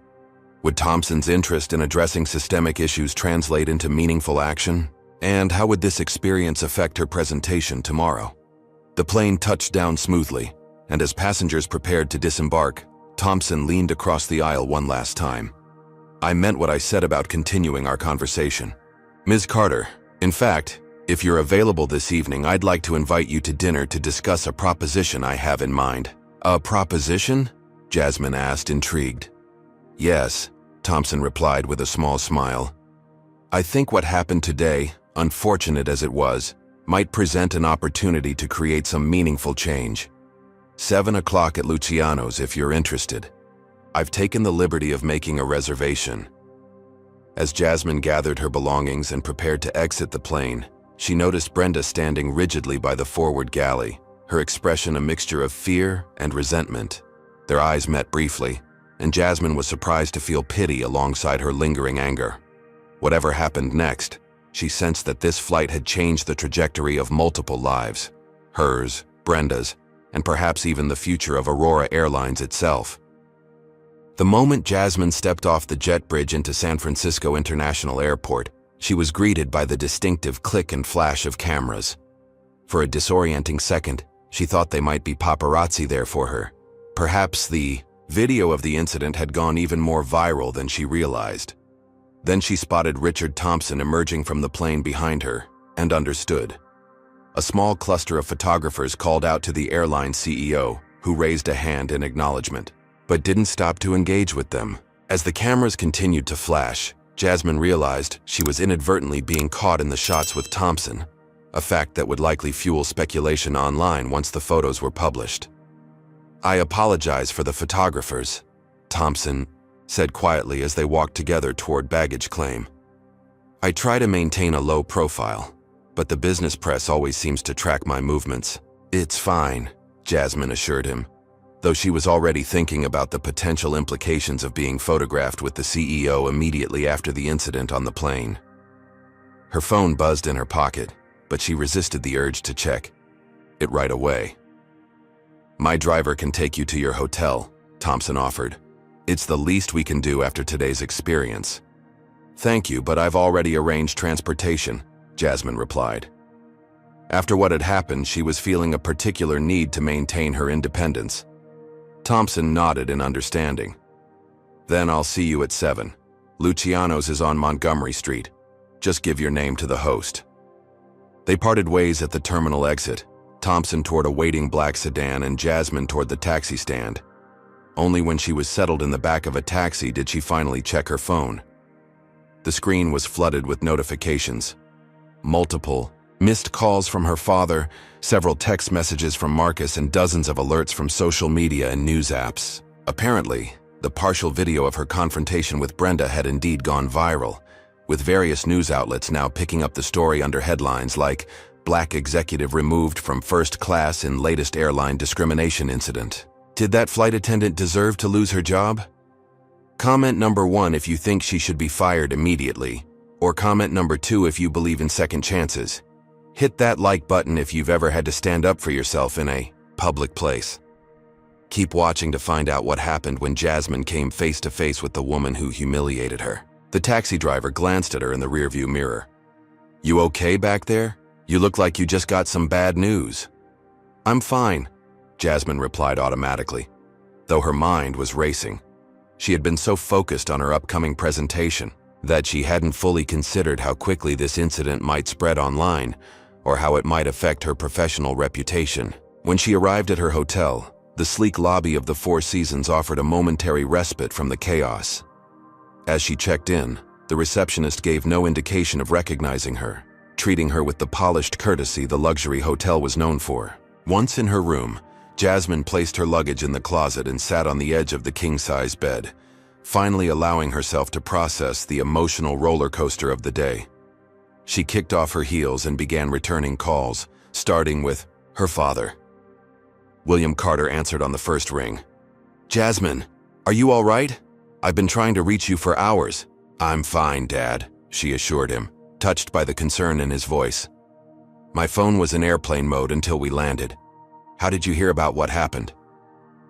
Would Thompson's interest in addressing systemic issues translate into meaningful action? And how would this experience affect her presentation tomorrow? The plane touched down smoothly, and as passengers prepared to disembark, Thompson leaned across the aisle one last time. I meant what I said about continuing our conversation. Ms. Carter, in fact, if you're available this evening, I'd like to invite you to dinner to discuss a proposition I have in mind. A proposition? Jasmine asked, intrigued. Yes, Thompson replied with a small smile. I think what happened today, unfortunate as it was, might present an opportunity to create some meaningful change. 7 o'clock at Luciano's if you're interested. I've taken the liberty of making a reservation. As Jasmine gathered her belongings and prepared to exit the plane, she noticed Brenda standing rigidly by the forward galley, her expression a mixture of fear and resentment. Their eyes met briefly, and Jasmine was surprised to feel pity alongside her lingering anger. Whatever happened next, she sensed that this flight had changed the trajectory of multiple lives. Hers, Brenda's, and perhaps even the future of Aurora Airlines itself. The moment Jasmine stepped off the jet bridge into San Francisco International Airport, she was greeted by the distinctive click and flash of cameras. For a disorienting second, she thought they might be paparazzi there for her. Perhaps the video of the incident had gone even more viral than she realized. Then she spotted Richard Thompson emerging from the plane behind her, and understood. A small cluster of photographers called out to the airline CEO, who raised a hand in acknowledgement, but didn't stop to engage with them. As the cameras continued to flash, Jasmine realized she was inadvertently being caught in the shots with Thompson, a fact that would likely fuel speculation online once the photos were published. "I apologize for the photographers," Thompson said quietly as they walked together toward baggage claim. "I try to maintain a low profile, but the business press always seems to track my movements." "It's fine," Jasmine assured him, though she was already thinking about the potential implications of being photographed with the CEO immediately after the incident on the plane. Her phone buzzed in her pocket, but she resisted the urge to check it right away. "My driver can take you to your hotel," Thompson offered. "It's the least we can do after today's experience." "Thank you, but I've already arranged transportation," Jasmine replied. After what had happened, she was feeling a particular need to maintain her independence. Thompson nodded in understanding. "Then I'll see you at 7. Luciano's is on Montgomery Street. Just give your name to the host." They parted ways at the terminal exit, Thompson toward a waiting black sedan and Jasmine toward the taxi stand. Only when she was settled in the back of a taxi did she finally check her phone. The screen was flooded with notifications. Multiple missed calls from her father, several text messages from Marcus, and dozens of alerts from social media and news apps. Apparently, the partial video of her confrontation with Brenda had indeed gone viral, with various news outlets now picking up the story under headlines like "Black Executive Removed from First Class in Latest Airline Discrimination Incident." Did that flight attendant deserve to lose her job? Comment number 1 if you think she should be fired immediately, or comment number 2 if you believe in second chances. Hit that like button if you've ever had to stand up for yourself in a public place. Keep watching to find out what happened when Jasmine came face to face with the woman who humiliated her. The taxi driver glanced at her in the rearview mirror. "You okay back there? You look like you just got some bad news." "I'm fine," Jasmine replied automatically, though her mind was racing. She had been so focused on her upcoming presentation that she hadn't fully considered how quickly this incident might spread online or how it might affect her professional reputation. When she arrived at her hotel, the sleek lobby of the Four Seasons offered a momentary respite from the chaos. As she checked in, the receptionist gave no indication of recognizing her, treating her with the polished courtesy the luxury hotel was known for. Once in her room, Jasmine placed her luggage in the closet and sat on the edge of the king-size bed, finally allowing herself to process the emotional roller coaster of the day. She kicked off her heels and began returning calls, starting with her father. William Carter answered on the first ring. "Jasmine, are you all right? I've been trying to reach you for hours." "I'm fine, Dad," she assured him, touched by the concern in his voice. "My phone was in airplane mode until we landed. How did you hear about what happened?"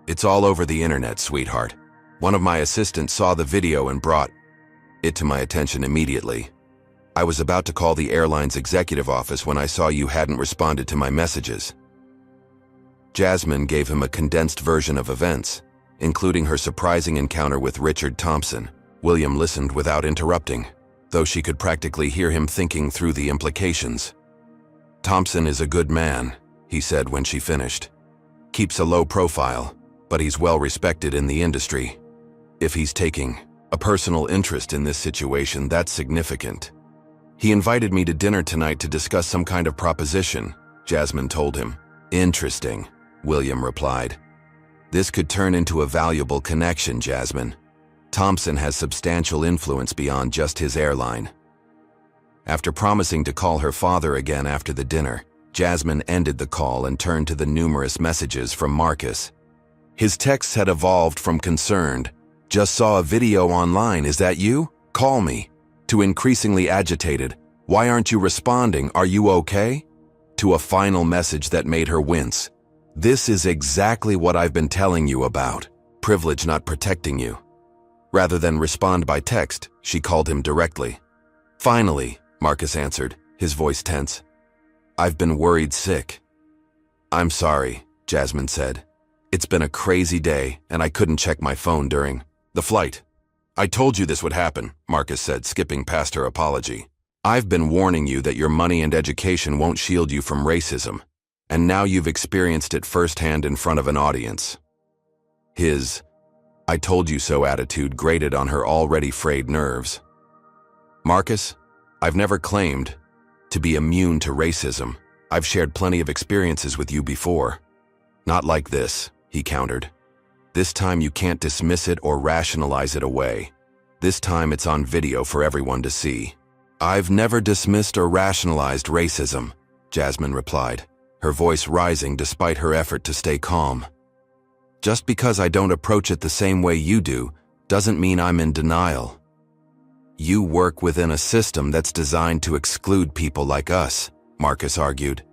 "It's all over the internet, sweetheart. One of my assistants saw the video and brought it to my attention immediately. I was about to call the airline's executive office when I saw you hadn't responded to my messages." Jasmine gave him a condensed version of events, including her surprising encounter with Richard Thompson. William listened without interrupting, though she could practically hear him thinking through the implications. "Thompson is a good man," he said when she finished. "Keeps a low profile, but he's well respected in the industry. If he's taking a personal interest in this situation, that's significant. He invited me to dinner tonight to discuss some kind of proposition," Jasmine told him. "Interesting," William replied. "This could turn into a valuable connection, Jasmine. Thompson has substantial influence beyond just his airline." After promising to call her father again after the dinner, Jasmine ended the call and turned to the numerous messages from Marcus. His texts had evolved from concerned, "Just saw a video online, is that you? Call me," to increasingly agitated, "Why aren't you responding? Are you okay?" to a final message that made her wince. "This is exactly what I've been telling you about. Privilege not protecting you." Rather than respond by text, she called him directly. "Finally," Marcus answered, his voice tense. "I've been worried sick." "I'm sorry," Jasmine said. "It's been a crazy day, and I couldn't check my phone during the flight." "I told you this would happen," Marcus said, skipping past her apology. "I've been warning you that your money and education won't shield you from racism. And now you've experienced it firsthand in front of an audience. His "I told you so" attitude grated on her already frayed nerves. Marcus, I've never claimed to be immune to racism. I've shared plenty of experiences with you before. Not like this, he countered. This time you can't dismiss it or rationalize it away. This time it's on video for everyone to see. I've never dismissed or rationalized racism, Jasmine replied, her voice rising despite her effort to stay calm. Just because I don't approach it the same way you do doesn't mean I'm in denial. You work within a system that's designed to exclude people like us, Marcus argued.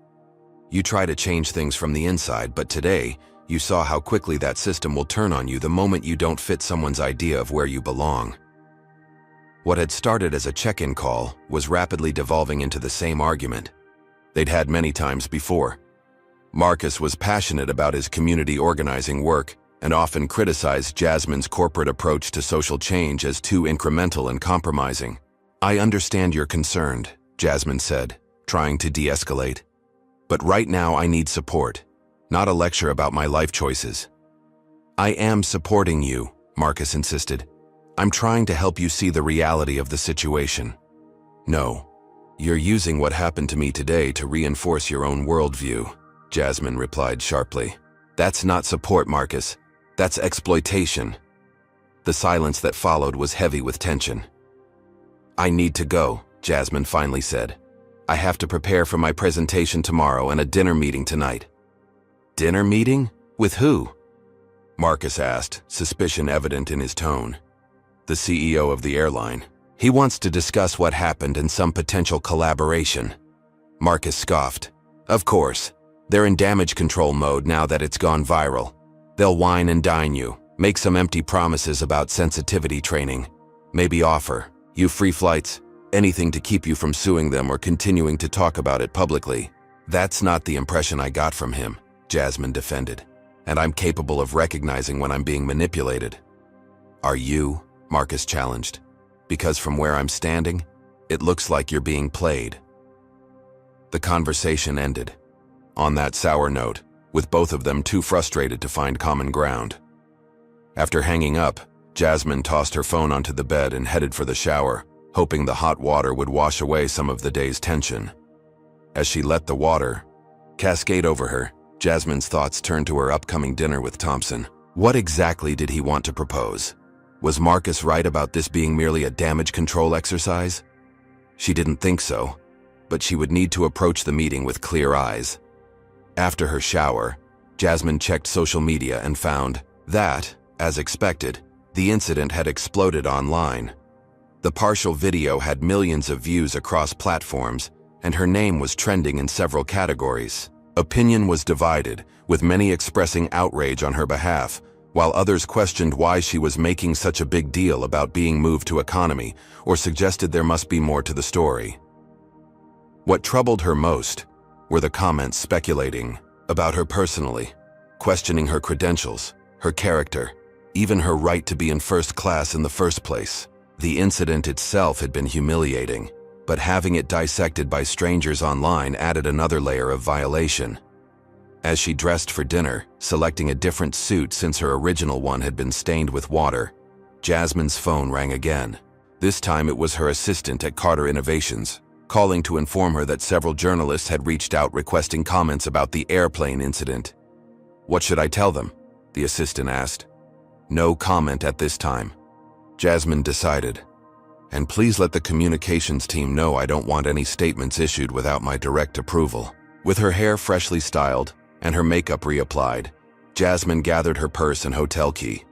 You try to change things from the inside, but today, you saw how quickly that system will turn on you the moment you don't fit someone's idea of where you belong. What had started as a check-in call was rapidly devolving into the same argument they'd had many times before. Marcus was passionate about his community organizing work and often criticized Jasmine's corporate approach to social change as too incremental and compromising. I understand you're concerned, Jasmine said, trying to de-escalate. But right now I need support, not a lecture about my life choices. I am supporting you, Marcus insisted. I'm trying to help you see the reality of the situation. No, you're using what happened to me today to reinforce your own worldview, Jasmine replied sharply. That's not support, Marcus. That's exploitation. The silence that followed was heavy with tension. I need to go, Jasmine finally said. I have to prepare for my presentation tomorrow and a dinner meeting tonight. Dinner meeting? With who? Marcus asked, suspicion evident in his tone. The CEO of the airline. He wants to discuss what happened and some potential collaboration. Marcus scoffed. Of course. They're in damage control mode now that it's gone viral. They'll wine and dine you, make some empty promises about sensitivity training, maybe offer you free flights, anything to keep you from suing them or continuing to talk about it publicly. That's not the impression I got from him, Jasmine defended, and I'm capable of recognizing when I'm being manipulated. Are you? Marcus challenged. Because from where I'm standing, it looks like you're being played. The conversation ended on that sour note, with both of them too frustrated to find common ground. After hanging up, Jasmine tossed her phone onto the bed and headed for the shower, hoping the hot water would wash away some of the day's tension. As she let the water cascade over her, Jasmine's thoughts turned to her upcoming dinner with Thompson. What exactly did he want to propose? Was Marcus right about this being merely a damage control exercise? She didn't think so, but she would need to approach the meeting with clear eyes. After her shower, Jasmine checked social media and found that, as expected, the incident had exploded online. The partial video had millions of views across platforms, and her name was trending in several categories. Opinion was divided, with many expressing outrage on her behalf, while others questioned why she was making such a big deal about being moved to economy, or suggested there must be more to the story. What troubled her most were the comments speculating about her personally, questioning her credentials, her character, even her right to be in first class in the first place. The incident itself had been humiliating, but having it dissected by strangers online added another layer of violation. As she dressed for dinner, selecting a different suit since her original one had been stained with water, Jasmine's phone rang again. This time it was her assistant at Carter Innovations, calling to inform her that several journalists had reached out requesting comments about the airplane incident. What should I tell them? The assistant asked. No comment at this time, Jasmine decided. And please let the communications team know I don't want any statements issued without my direct approval. With her hair freshly styled and her makeup reapplied, Jasmine gathered her purse and hotel key.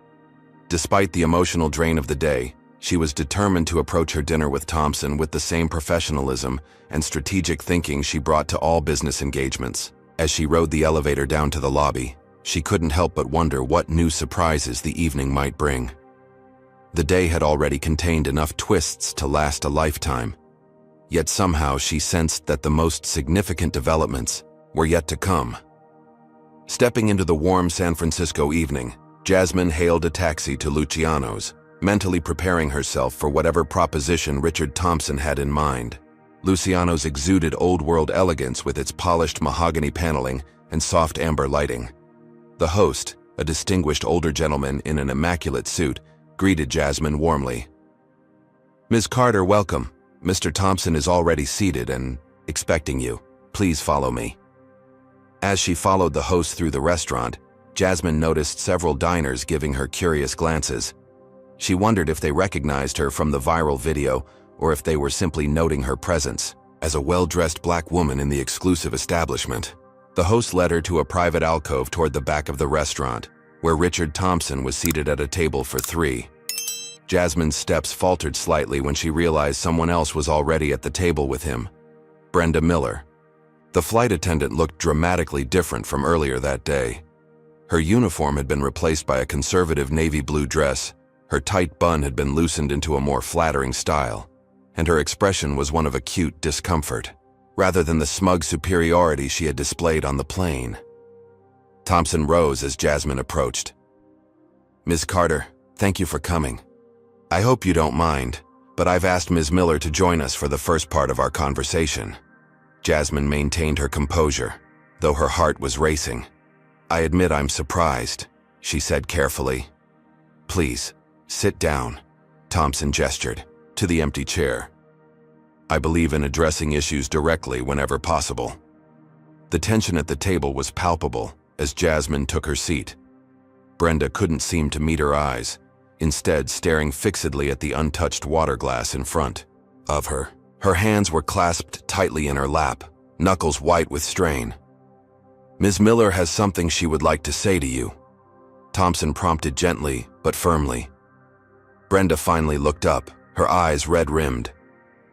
Despite the emotional drain of the day, she was determined to approach her dinner with Thompson with the same professionalism and strategic thinking she brought to all business engagements. As she rode the elevator down to the lobby, she couldn't help but wonder what new surprises the evening might bring. The day had already contained enough twists to last a lifetime, yet somehow she sensed that the most significant developments were yet to come. Stepping into the warm San Francisco evening, Jasmine hailed a taxi to Luciano's, mentally preparing herself for whatever proposition Richard Thompson had in mind. Luciano's exuded old-world elegance with its polished mahogany paneling and soft amber lighting. The host, a distinguished older gentleman in an immaculate suit, greeted Jasmine warmly. "Ms. Carter, welcome. Mr. Thompson is already seated and expecting you. Please follow me." As she followed the host through the restaurant, Jasmine noticed several diners giving her curious glances. She wondered if they recognized her from the viral video or if they were simply noting her presence as a well-dressed black woman in the exclusive establishment. The host led her to a private alcove toward the back of the restaurant, where Richard Thompson was seated at a table for three. Jasmine's steps faltered slightly when she realized someone else was already at the table with him: Brenda Miller. The flight attendant looked dramatically different from earlier that day. Her uniform had been replaced by a conservative navy blue dress, her tight bun had been loosened into a more flattering style, and her expression was one of acute discomfort, rather than the smug superiority she had displayed on the plane. Thompson rose as Jasmine approached. "Ms. Carter, thank you for coming. I hope you don't mind, but I've asked Ms. Miller to join us for the first part of our conversation." Jasmine maintained her composure, though her heart was racing. "I admit I'm surprised," she said carefully. "Please, sit down," Thompson gestured to the empty chair. "I believe in addressing issues directly whenever possible." The tension at the table was palpable as Jasmine took her seat. Brenda couldn't seem to meet her eyes, instead staring fixedly at the untouched water glass in front of her. Her hands were clasped tightly in her lap, knuckles white with strain. "Ms. Miller has something she would like to say to you," Thompson prompted gently but firmly. Brenda finally looked up, her eyes red-rimmed.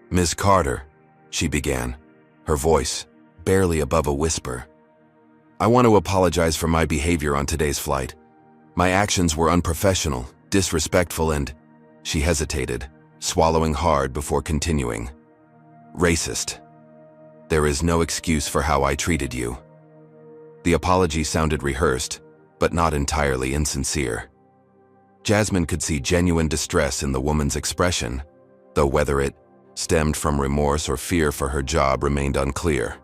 "Ms. Carter," she began, her voice barely above a whisper. "I want to apologize for my behavior on today's flight. My actions were unprofessional, disrespectful, and—" She hesitated, swallowing hard before continuing. "Racist. There is no excuse for how I treated you." The apology sounded rehearsed, but not entirely insincere. Jasmine could see genuine distress in the woman's expression, though whether it stemmed from remorse or fear for her job remained unclear.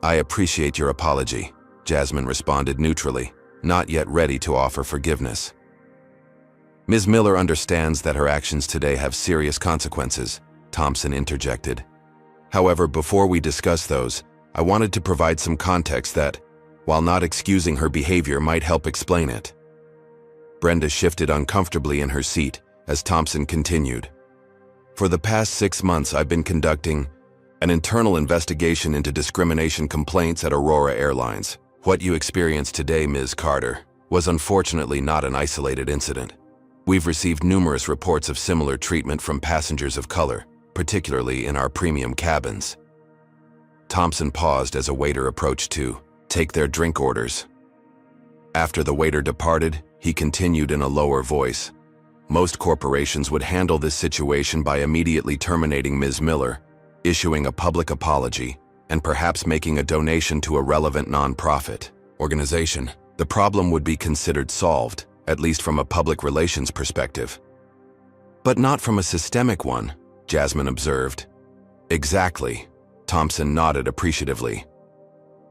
"I appreciate your apology," Jasmine responded neutrally, not yet ready to offer forgiveness. "Ms. Miller understands that her actions today have serious consequences," Thompson interjected. "However, before we discuss those, I wanted to provide some context that, while not excusing her behavior, might help explain it." Brenda shifted uncomfortably in her seat as Thompson continued. "For the past 6 months, I've been conducting an internal investigation into discrimination complaints at Aurora Airlines. What you experienced today, Ms. Carter, was unfortunately not an isolated incident. We've received numerous reports of similar treatment from passengers of color, particularly in our premium cabins." Thompson paused as a waiter approached to take their drink orders. After the waiter departed, he continued in a lower voice. "Most corporations would handle this situation by immediately terminating Ms. Miller, issuing a public apology, and perhaps making a donation to a relevant nonprofit organization. The problem would be considered solved, at least from a public relations perspective." "But not from a systemic one," Jasmine observed. "Exactly," Thompson nodded appreciatively.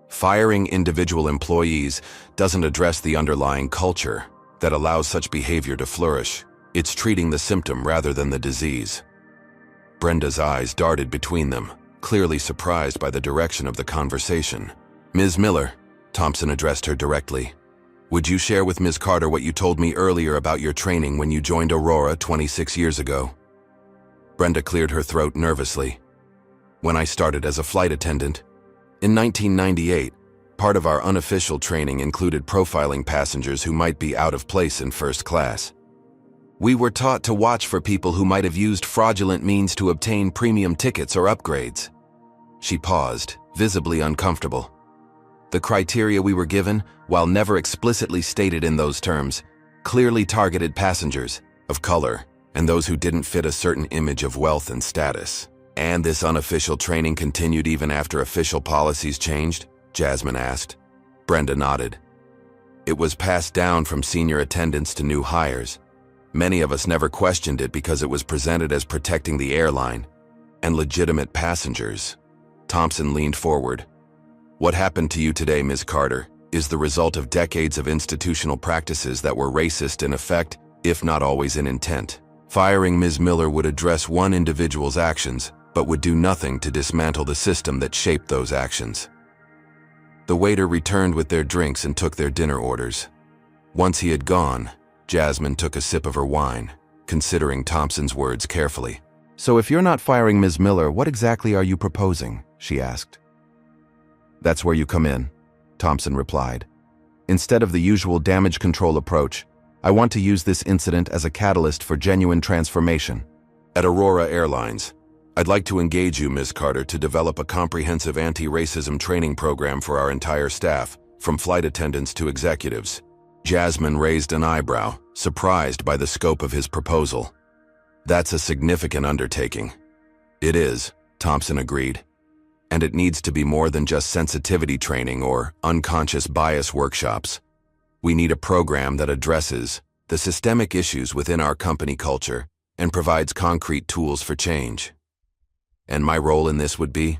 "Firing individual employees doesn't address the underlying culture that allows such behavior to flourish. It's treating the symptom rather than the disease." Brenda's eyes darted between them, clearly surprised by the direction of the conversation. "Ms. Miller," Thompson addressed her directly, "would you share with Ms. Carter what you told me earlier about your training when you joined Aurora 26 years ago?" Brenda cleared her throat nervously. "When I started as a flight attendant in 1998, part of our unofficial training included profiling passengers who might be out of place in first class. We were taught to watch for people who might have used fraudulent means to obtain premium tickets or upgrades." She paused, visibly uncomfortable. The criteria we were given, while never explicitly stated in those terms, clearly targeted passengers of color and those who didn't fit a certain image of wealth and status. "And this unofficial training continued even after official policies changed?" Jasmine asked. Brenda nodded. "It was passed down from senior attendants to new hires. Many of us never questioned it because it was presented as protecting the airline. and legitimate passengers. Thompson leaned forward. What happened to you today, Ms. Carter, is the result of decades of institutional practices that were racist in effect, if not always in intent. Firing Ms. Miller would address one individual's actions, but would do nothing to dismantle the system that shaped those actions. The waiter returned with their drinks and took their dinner orders. Once he had gone, Jasmine took a sip of her wine, considering Thompson's words carefully. "So if you're not firing Ms. Miller, what exactly are you proposing?" she asked. "That's where you come in," Thompson replied. "Instead of the usual damage control approach, I want to use this incident as a catalyst for genuine transformation. At Aurora Airlines, I'd like to engage you, Ms. Carter, to develop a comprehensive anti-racism training program for our entire staff, from flight attendants to executives." Jasmine raised an eyebrow, surprised by the scope of his proposal. "That's a significant undertaking." "It is," Thompson agreed. "And it needs to be more than just sensitivity training or unconscious bias workshops. We need a program that addresses the systemic issues within our company culture and provides concrete tools for change." "And my role in this would be?"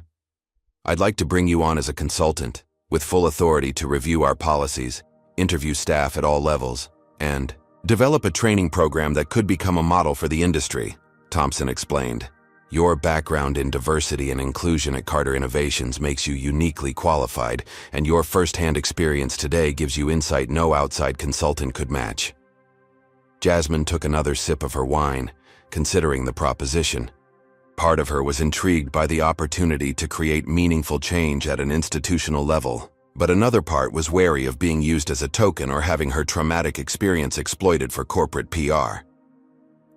"I'd like to bring you on as a consultant, with full authority to review our policies, interview staff at all levels, and develop a training program that could become a model for the industry," Thompson explained. "Your background in diversity and inclusion at Carter Innovations makes you uniquely qualified, and your first-hand experience today gives you insight no outside consultant could match." Jasmine took another sip of her wine, considering the proposition. Part of her was intrigued by the opportunity to create meaningful change at an institutional level, but another part was wary of being used as a token or having her traumatic experience exploited for corporate PR.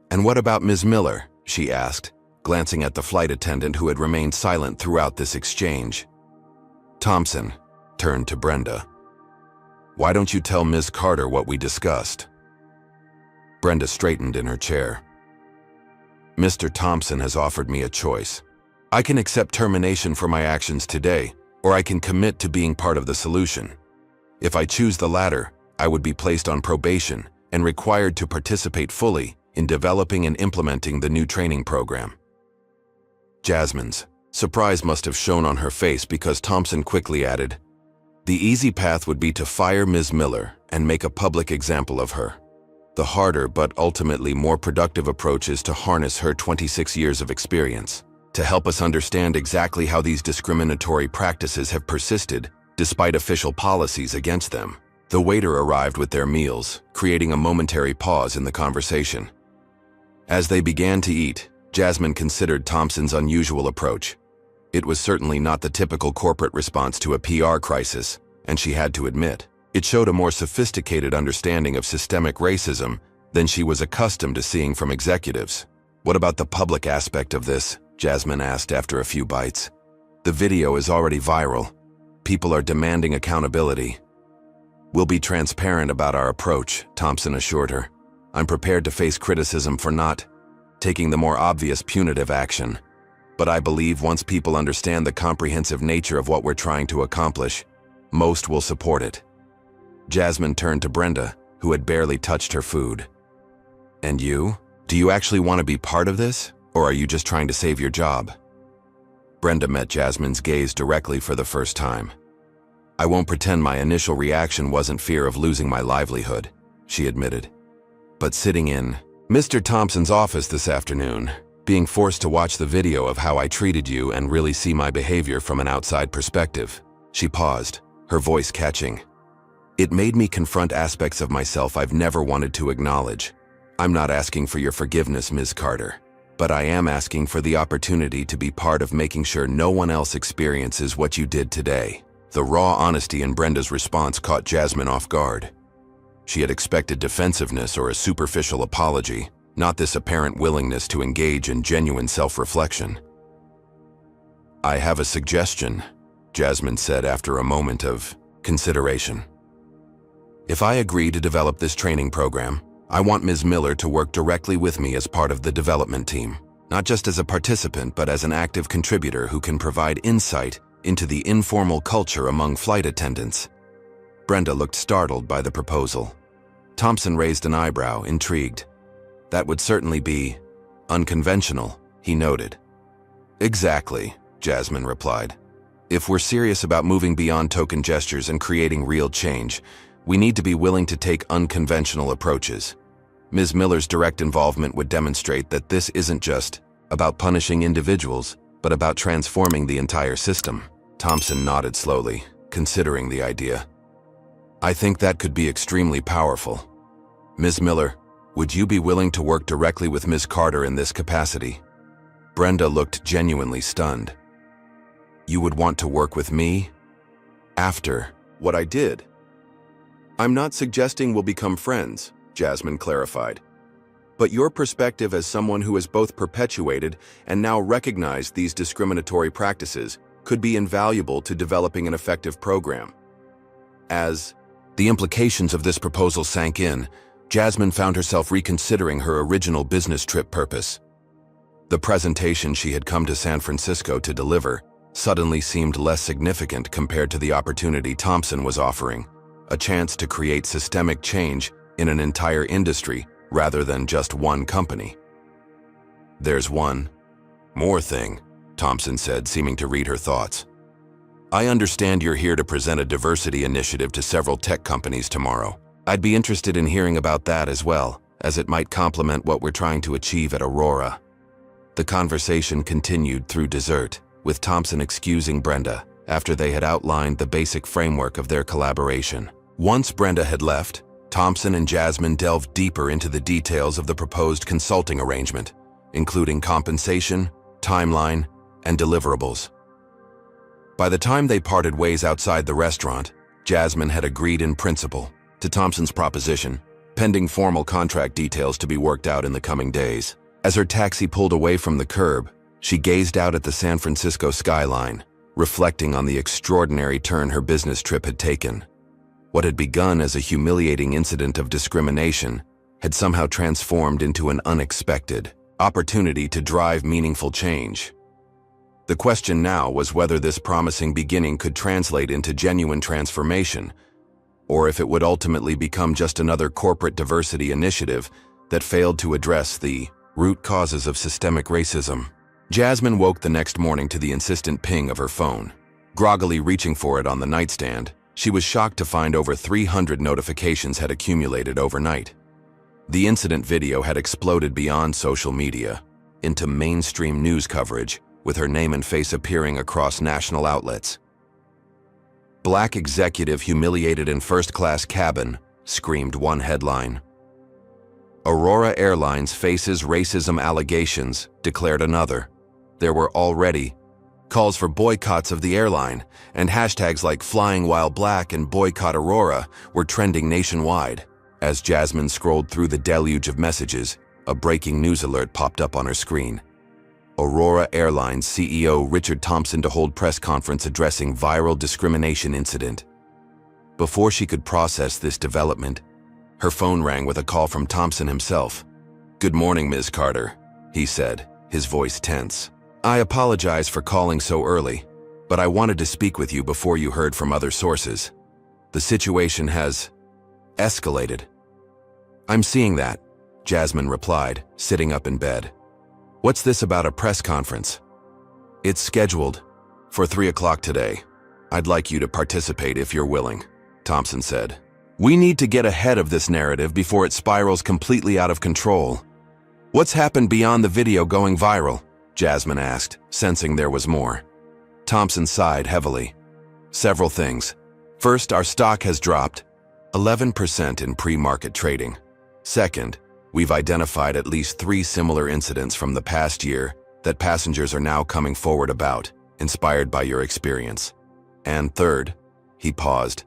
"And what about Ms. Miller?" she asked, glancing at the flight attendant who had remained silent throughout this exchange. Thompson turned to Brenda. "Why don't you tell Ms. Carter what we discussed?" Brenda straightened in her chair. "Mr. Thompson has offered me a choice. I can accept termination for my actions today, or I can commit to being part of the solution. If I choose the latter, I would be placed on probation and required to participate fully in developing and implementing the new training program." Jasmine's surprise must have shown on her face because Thompson quickly added, "The easy path would be to fire Ms. Miller and make a public example of her. The harder but ultimately more productive approach is to harness her 26 years of experience to help us understand exactly how these discriminatory practices have persisted despite official policies against them." The waiter arrived with their meals, creating a momentary pause in the conversation. As they began to eat, Jasmine considered Thompson's unusual approach. It was certainly not the typical corporate response to a PR crisis, and she had to admit, it showed a more sophisticated understanding of systemic racism than she was accustomed to seeing from executives. "What about the public aspect of this?" Jasmine asked after a few bites. "The video is already viral. People are demanding accountability." "We'll be transparent about our approach," Thompson assured her. "I'm prepared to face criticism for not taking the more obvious punitive action. But I believe once people understand the comprehensive nature of what we're trying to accomplish, most will support it." Jasmine turned to Brenda, who had barely touched her food. "And you? Do you actually want to be part of this, or are you just trying to save your job?" Brenda met Jasmine's gaze directly for the first time. "I won't pretend my initial reaction wasn't fear of losing my livelihood," she admitted. "But sitting in Mr. Thompson's office this afternoon, being forced to watch the video of how I treated you and really see my behavior from an outside perspective," she paused, her voice catching. "It made me confront aspects of myself I've never wanted to acknowledge. I'm not asking for your forgiveness, Ms. Carter, but I am asking for the opportunity to be part of making sure no one else experiences what you did today." The raw honesty in Brenda's response caught Jasmine off guard. She had expected defensiveness or a superficial apology, not this apparent willingness to engage in genuine self-reflection. "I have a suggestion," Jasmine said after a moment of consideration. "If I agree to develop this training program, I want Ms. Miller to work directly with me as part of the development team, not just as a participant but as an active contributor who can provide insight into the informal culture among flight attendants." Brenda looked startled by the proposal. Thompson raised an eyebrow, intrigued. "That would certainly be unconventional," he noted. Exactly, Jasmine replied. If we're serious about moving beyond token gestures and creating real change, we need to be willing to take unconventional approaches. Ms. Miller's direct involvement would demonstrate that this isn't just about punishing individuals, but about transforming the entire system. Thompson nodded slowly, considering the idea. I think that could be extremely powerful. Ms. Miller, would you be willing to work directly with Ms. Carter in this capacity? Brenda looked genuinely stunned. You would want to work with me? After what I did? I'm not suggesting we'll become friends, Jasmine clarified. But your perspective as someone who has both perpetuated and now recognized these discriminatory practices could be invaluable to developing an effective program. As the implications of this proposal sank in, Jasmine found herself reconsidering her original business trip purpose. The presentation she had come to San Francisco to deliver suddenly seemed less significant compared to the opportunity Thompson was offering, a chance to create systemic change in an entire industry rather than just one company. There's one more thing, Thompson said, seeming to read her thoughts. I understand you're here to present a diversity initiative to several tech companies tomorrow. I'd be interested in hearing about that as well, as it might complement what we're trying to achieve at Aurora. The conversation continued through dessert, with Thompson excusing Brenda after they had outlined the basic framework of their collaboration. Once Brenda had left, Thompson and Jasmine delved deeper into the details of the proposed consulting arrangement, including compensation, timeline, and deliverables. By the time they parted ways outside the restaurant, Jasmine had agreed in principle to Thompson's proposition, pending formal contract details to be worked out in the coming days. As her taxi pulled away from the curb, she gazed out at the San Francisco skyline, reflecting on the extraordinary turn her business trip had taken. What had begun as a humiliating incident of discrimination had somehow transformed into an unexpected opportunity to drive meaningful change. The question now was whether this promising beginning could translate into genuine transformation, or if it would ultimately become just another corporate diversity initiative that failed to address the root causes of systemic racism. Jasmine woke the next morning to the insistent ping of her phone. Groggily reaching for it on the nightstand, she was shocked to find over 300 notifications had accumulated overnight. The incident video had exploded beyond social media into mainstream news coverage, with her name and face appearing across national outlets. Black executive humiliated in first-class cabin, screamed one headline. Aurora Airlines faces racism allegations, declared another. There were already calls for boycotts of the airline, and hashtags like Flying While Black and Boycott Aurora were trending nationwide. As Jasmine scrolled through the deluge of messages, a breaking news alert popped up on her screen. Aurora Airlines CEO Richard Thompson to hold press conference addressing viral discrimination incident. Before she could process this development, her phone rang with a call from Thompson himself. "Good morning, Ms. Carter," he said, his voice tense. "I apologize for calling so early, but I wanted to speak with you before you heard from other sources. The situation has escalated." "I'm seeing that," Jasmine replied, sitting up in bed. "What's this about a press conference?" "It's scheduled for 3 o'clock today. I'd like you to participate if you're willing," Thompson said. "We need to get ahead of this narrative before it spirals completely out of control." "What's happened beyond the video going viral?" Jasmine asked, sensing there was more. Thompson sighed heavily. "Several things. First, our stock has dropped 11% in pre-market trading. Second, we've identified at least 3 similar incidents from the past year that passengers are now coming forward about, inspired by your experience. And third," he paused,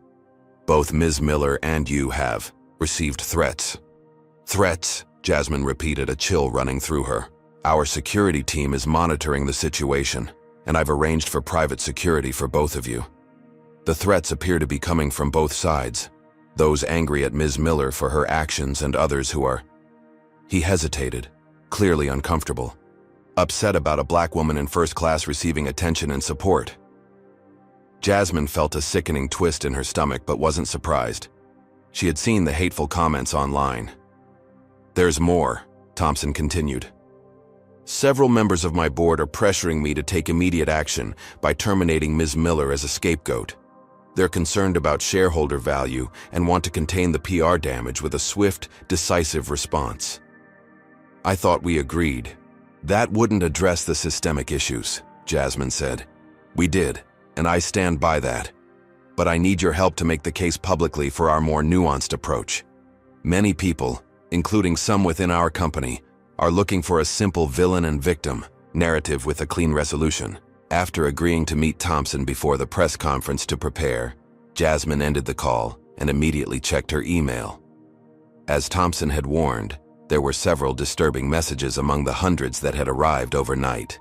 "both Ms. Miller and you have received threats." "Threats?" Jasmine repeated, a chill running through her. "Our security team is monitoring the situation, and I've arranged for private security for both of you. The threats appear to be coming from both sides, those angry at Ms. Miller for her actions and others who are—" He hesitated, clearly uncomfortable, upset about a black woman in first class receiving attention and support. Jasmine felt a sickening twist in her stomach but wasn't surprised. She had seen the hateful comments online. "There's more," Thompson continued. Several members of my board are pressuring me to take immediate action by terminating Ms. Miller as a scapegoat. They're concerned about shareholder value and want to contain the PR damage with a swift, decisive response. I thought we agreed. That wouldn't address the systemic issues, Jasmine said. We did, and I stand by that. But I need your help to make the case publicly for our more nuanced approach. Many people, including some within our company, are looking for a simple villain and victim narrative with a clean resolution. After agreeing to meet Thompson before the press conference to prepare, Jasmine ended the call and immediately checked her email. As Thompson had warned, there were several disturbing messages among the hundreds that had arrived overnight.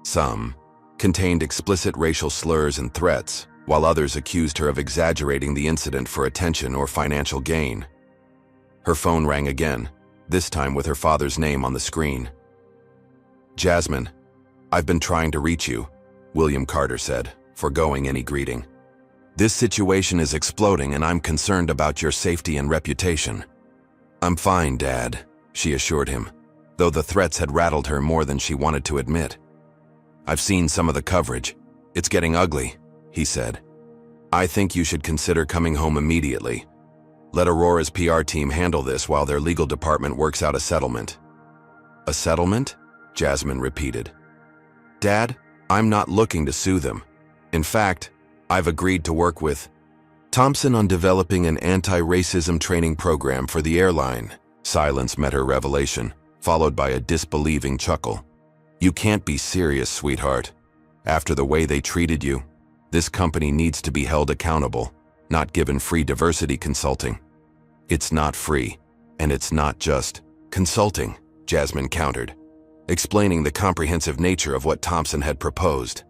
Some contained explicit racial slurs and threats, while others accused her of exaggerating the incident for attention or financial gain. Her phone rang again, this time with her father's name on the screen. Jasmine, I've been trying to reach you, William Carter said, foregoing any greeting. This situation is exploding and I'm concerned about your safety and reputation. I'm fine, Dad, she assured him, though the threats had rattled her more than she wanted to admit. I've seen some of the coverage. It's getting ugly, he said. I think you should consider coming home immediately. Let Aurora's PR team handle this while their legal department works out a settlement. A settlement? Jasmine repeated. Dad, I'm not looking to sue them. In fact, I've agreed to work with Thompson on developing an anti-racism training program for the airline. Silence met her revelation, followed by a disbelieving chuckle. You can't be serious, sweetheart. After the way they treated you, this company needs to be held accountable, not given free diversity consulting. It's not free, and it's not just consulting, Jasmine countered, explaining the comprehensive nature of what Thompson had proposed.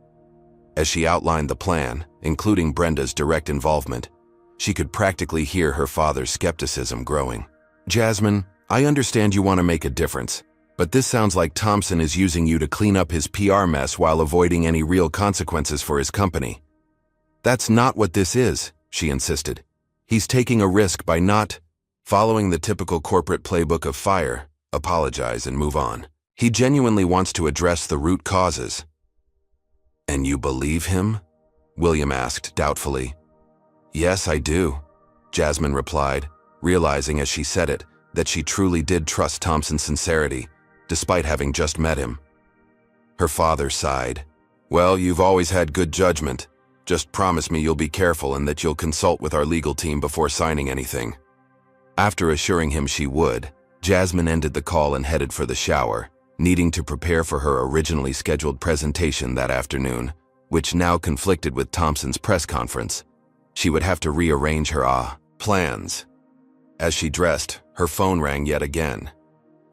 As she outlined the plan, including Brenda's direct involvement, she could practically hear her father's skepticism growing. Jasmine, I understand you want to make a difference, but this sounds like Thompson is using you to clean up his PR mess while avoiding any real consequences for his company. That's not what this is, she insisted. He's taking a risk by not following the typical corporate playbook of fire, apologize, and move on. He genuinely wants to address the root causes. And you believe him? William asked doubtfully. Yes, I do, Jasmine replied, realizing as she said it that she truly did trust Thompson's sincerity, despite having just met him. Her father sighed. Well, you've always had good judgment. Just promise me you'll be careful and that you'll consult with our legal team before signing anything. After assuring him she would, Jasmine ended the call and headed for the shower, needing to prepare for her originally scheduled presentation that afternoon, which now conflicted with Thompson's press conference. She would have to rearrange her plans. As she dressed, her phone rang yet again.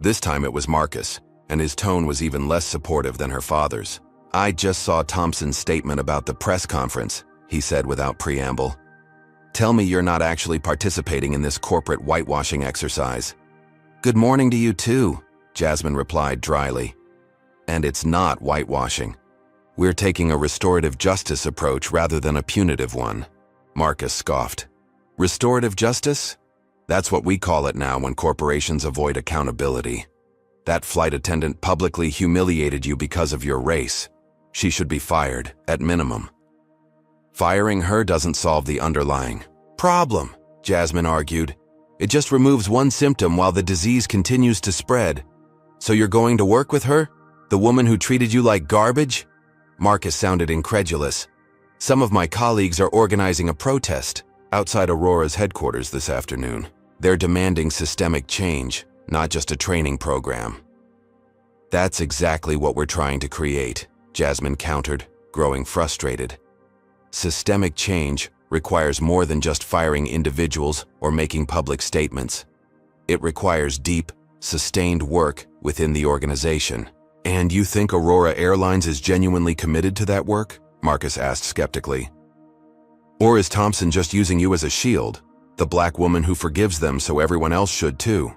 This time it was Marcus, and his tone was even less supportive than her father's. I just saw Thompson's statement about the press conference, he said without preamble. Tell me you're not actually participating in this corporate whitewashing exercise. Good morning to you too, Jasmine replied dryly. And it's not whitewashing. We're taking a restorative justice approach rather than a punitive one, Marcus scoffed. Restorative justice? That's what we call it now when corporations avoid accountability. That flight attendant publicly humiliated you because of your race. She should be fired, at minimum. Firing her doesn't solve the underlying problem, Jasmine argued. It just removes one symptom while the disease continues to spread. So you're going to work with her? The woman who treated you like garbage? Marcus sounded incredulous. Some of my colleagues are organizing a protest outside Aurora's headquarters this afternoon. They're demanding systemic change, not just a training program. That's exactly what we're trying to create, Jasmine countered, growing frustrated. Systemic change requires more than just firing individuals or making public statements. It requires deep, sustained work within the organization. And you think Aurora Airlines is genuinely committed to that work? Marcus asked skeptically. Or is Thompson just using you as a shield, the black woman who forgives them so everyone else should too?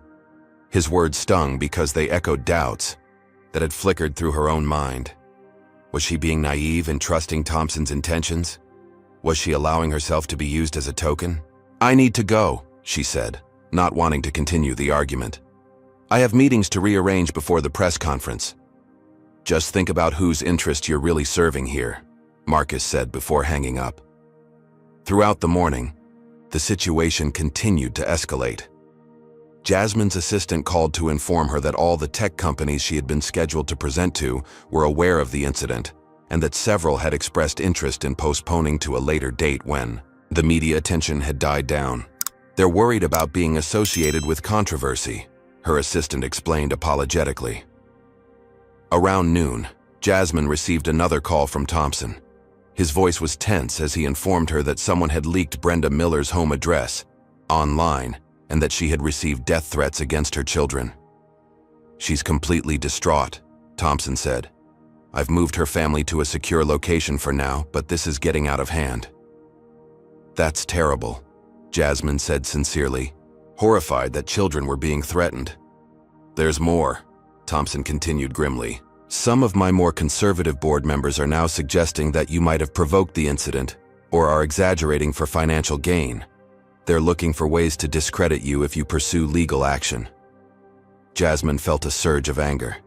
His words stung because they echoed doubts that had flickered through her own mind. Was she being naive in trusting Thompson's intentions? Was she allowing herself to be used as a token? I need to go, she said, not wanting to continue the argument. I have meetings to rearrange before the press conference. Just think about whose interest you're really serving here, Marcus said before hanging up. Throughout the morning, the situation continued to escalate. Jasmine's assistant called to inform her that all the tech companies she had been scheduled to present to were aware of the incident, and that several had expressed interest in postponing to a later date when the media attention had died down. They're worried about being associated with controversy, her assistant explained apologetically. Around noon, Jasmine received another call from Thompson. His voice was tense as he informed her that someone had leaked Brenda Miller's home address online and that she had received death threats against her children. She's completely distraught, Thompson said. I've moved her family to a secure location for now, but this is getting out of hand. That's terrible, Jasmine said sincerely, horrified that children were being threatened. There's more, Thompson continued grimly. Some of my more conservative board members are now suggesting that you might have provoked the incident or are exaggerating for financial gain. They're looking for ways to discredit you if you pursue legal action. Jasmine felt a surge of anger.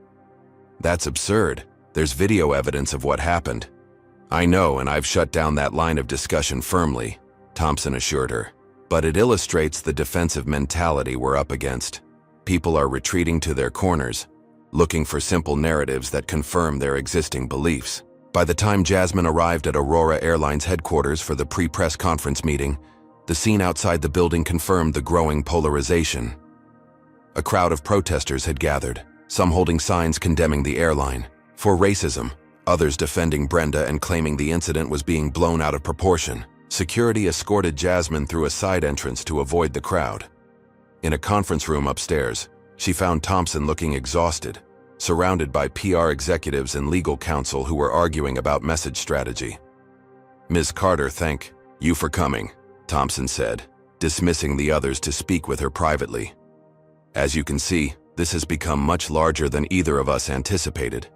That's absurd. There's video evidence of what happened. I know, and I've shut down that line of discussion firmly, Thompson assured her. But it illustrates the defensive mentality we're up against. People are retreating to their corners, looking for simple narratives that confirm their existing beliefs. By the time Jasmine arrived at Aurora Airlines headquarters for the pre-press conference meeting, the scene outside the building confirmed the growing polarization. A crowd of protesters had gathered, some holding signs condemning the airline for racism, others defending Brenda and claiming the incident was being blown out of proportion. Security escorted Jasmine through a side entrance to avoid the crowd. In a conference room upstairs, she found Thompson looking exhausted, surrounded by PR executives and legal counsel who were arguing about message strategy. Ms. Carter, thank you for coming, Thompson said, dismissing the others to speak with her privately. As you can see, this has become much larger than either of us anticipated.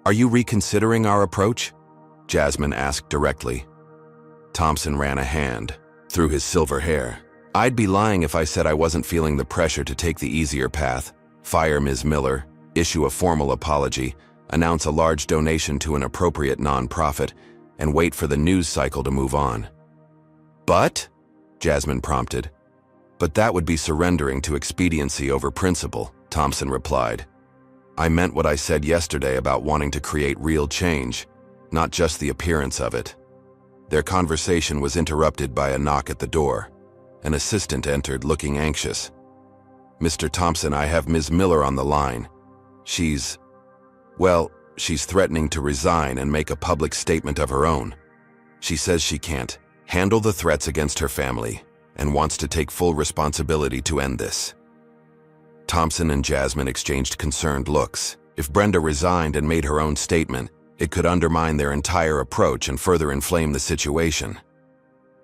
Are you reconsidering our approach? Jasmine asked directly. Thompson ran a hand through his silver hair. I'd be lying if I said I wasn't feeling the pressure to take the easier path, fire Ms. Miller, issue a formal apology, announce a large donation to an appropriate nonprofit, and wait for the news cycle to move on. But? Jasmine prompted. But that would be surrendering to expediency over principle, Thompson replied. I meant what I said yesterday about wanting to create real change, not just the appearance of it. Their conversation was interrupted by a knock at the door. An assistant entered, looking anxious. Mr. Thompson, I have Ms. Miller on the line. She's threatening to resign and make a public statement of her own. She says she can't handle the threats against her family and wants to take full responsibility to end this. Thompson and Jasmine exchanged concerned looks. If Brenda resigned and made her own statement, it could undermine their entire approach and further inflame the situation.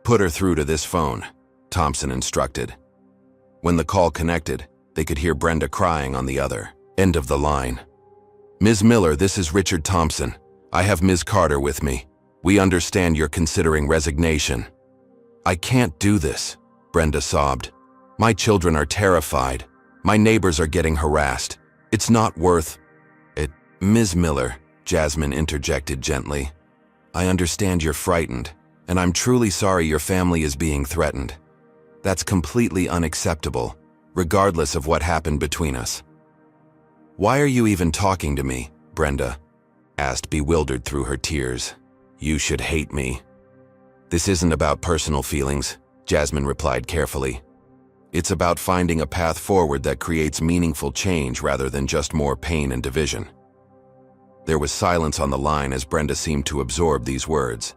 Put her through to this phone, Thompson instructed. When the call connected, they could hear Brenda crying on the other end of the line. Ms. Miller, this is Richard Thompson. I have Ms. Carter with me. We understand you're considering resignation. I can't do this, Brenda sobbed. My children are terrified. My neighbors are getting harassed. It's not worth it. Ms. Miller, Jasmine interjected gently. I understand you're frightened, and I'm truly sorry your family is being threatened. That's completely unacceptable, regardless of what happened between us. Why are you even talking to me, Brenda? Asked, bewildered through her tears. You should hate me. This isn't about personal feelings, Jasmine replied carefully. It's about finding a path forward that creates meaningful change rather than just more pain and division. There was silence on the line as Brenda seemed to absorb these words.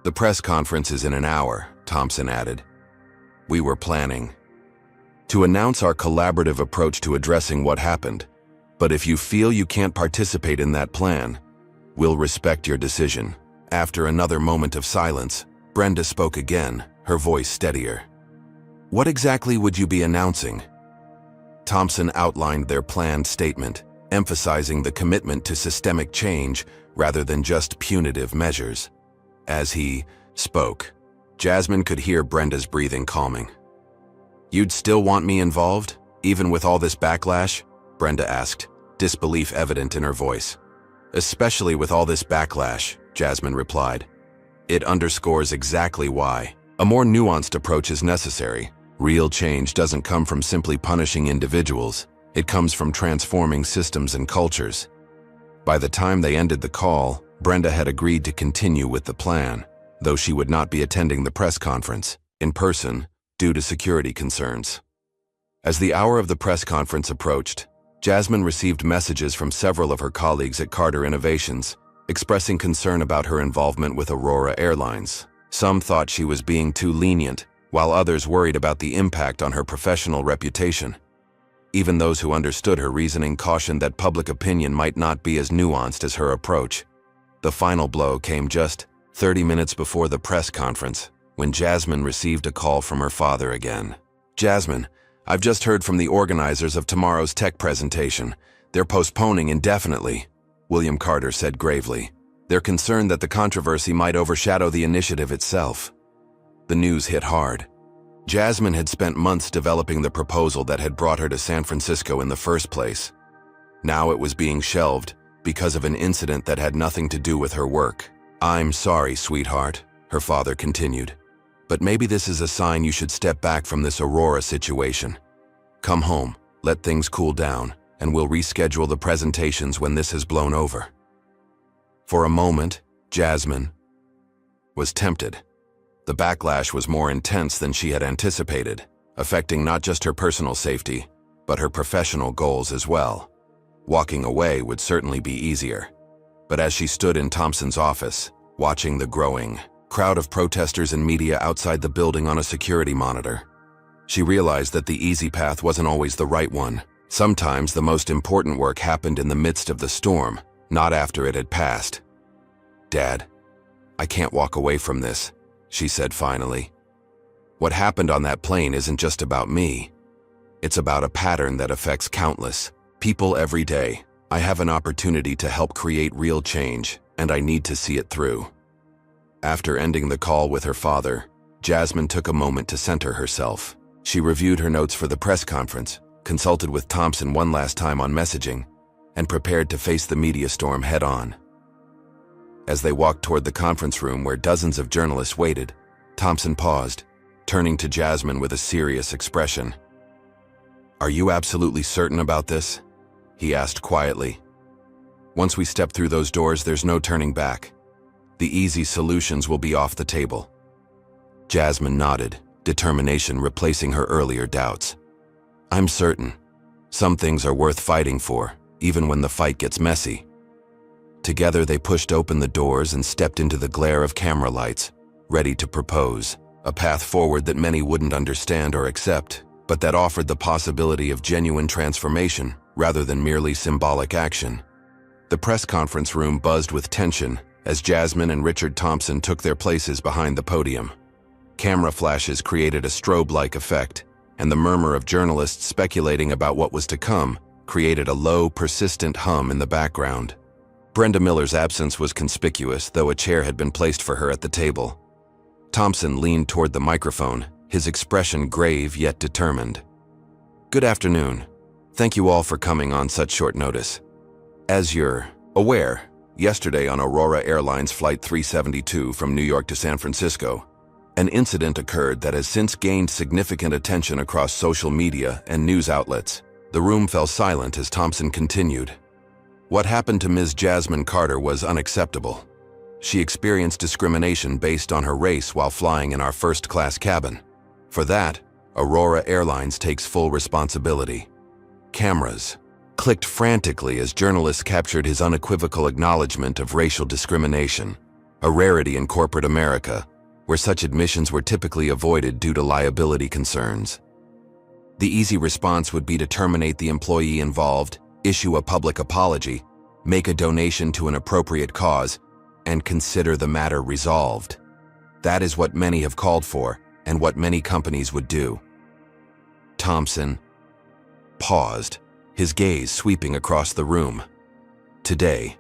The press conference is in an hour, Thompson added. We were planning to announce our collaborative approach to addressing what happened, but if you feel you can't participate in that plan, we'll respect your decision. After another moment of silence, Brenda spoke again, her voice steadier. What exactly would you be announcing? Thompson outlined their planned statement, emphasizing the commitment to systemic change rather than just punitive measures. As he spoke, Jasmine could hear Brenda's breathing calming. You'd still want me involved, even with all this backlash? Brenda asked. disbelief evident in her voice. Especially with all this backlash, Jasmine replied. It underscores exactly why. A more nuanced approach is necessary. Real change doesn't come from simply punishing individuals. It comes from transforming systems and cultures. By the time they ended the call, Brenda had agreed to continue with the plan, though she would not be attending the press conference in person due to security concerns. As the hour of the press conference approached, Jasmine received messages from several of her colleagues at Carter Innovations, expressing concern about her involvement with Aurora Airlines. Some thought she was being too lenient, while others worried about the impact on her professional reputation. Even those who understood her reasoning cautioned that public opinion might not be as nuanced as her approach. The final blow came just 30 minutes before the press conference, when Jasmine received a call from her father again. "Jasmine, I've just heard from the organizers of tomorrow's tech presentation. They're postponing indefinitely," William Carter said gravely. They're concerned that the controversy might overshadow the initiative itself. The news hit hard. Jasmine had spent months developing the proposal that had brought her to San Francisco in the first place. Now it was being shelved because of an incident that had nothing to do with her work. "I'm sorry, sweetheart," her father continued. "But maybe this is a sign you should step back from this Aurora situation. Come home, let things cool down, and we'll reschedule the presentations when this has blown over." For a moment, Jasmine was tempted. The backlash was more intense than she had anticipated, affecting not just her personal safety, but her professional goals as well. Walking away would certainly be easier. But as she stood in Thompson's office, watching the growing crowd of protesters and media outside the building on a security monitor, she realized that the easy path wasn't always the right one. Sometimes the most important work happened in the midst of the storm, not after it had passed. "Dad, I can't walk away from this," she said finally. "What happened on that plane isn't just about me. It's about a pattern that affects countless people every day. I have an opportunity to help create real change, and I need to see it through." After ending the call with her father, Jasmine took a moment to center herself. She reviewed her notes for the press conference, consulted with Thompson one last time on messaging, and prepared to face the media storm head-on. As they walked toward the conference room where dozens of journalists waited, Thompson paused, turning to Jasmine with a serious expression. "Are you absolutely certain about this?" he asked quietly. "Once we step through those doors, there's no turning back. The easy solutions will be off the table." Jasmine nodded, determination replacing her earlier doubts. "I'm certain. Some things are worth fighting for, even when the fight gets messy." Together they pushed open the doors and stepped into the glare of camera lights, ready to propose a path forward that many wouldn't understand or accept, but that offered the possibility of genuine transformation rather than merely symbolic action. The press conference room buzzed with tension as Jasmine and Richard Thompson took their places behind the podium. Camera flashes created a strobe-like effect, and the murmur of journalists speculating about what was to come created a low, persistent hum in the background. Brenda Miller's absence was conspicuous, though a chair had been placed for her at the table. Thompson leaned toward the microphone, his expression grave yet determined. "Good afternoon. Thank you all for coming on such short notice. As you're aware, yesterday on Aurora Airlines Flight 372 from New York to San Francisco, an incident occurred that has since gained significant attention across social media and news outlets." The room fell silent as Thompson continued. "What happened to Ms. Jasmine Carter was unacceptable. She experienced discrimination based on her race while flying in our first-class cabin. For that, Aurora Airlines takes full responsibility." Cameras clicked frantically as journalists captured his unequivocal acknowledgement of racial discrimination, a rarity in corporate America, where such admissions were typically avoided due to liability concerns. The easy response would be to terminate the employee involved, issue a public apology, make a donation to an appropriate cause, and consider the matter resolved. That is what many have called for, and what many companies would do. Thompson paused, his gaze sweeping across the room. "Today,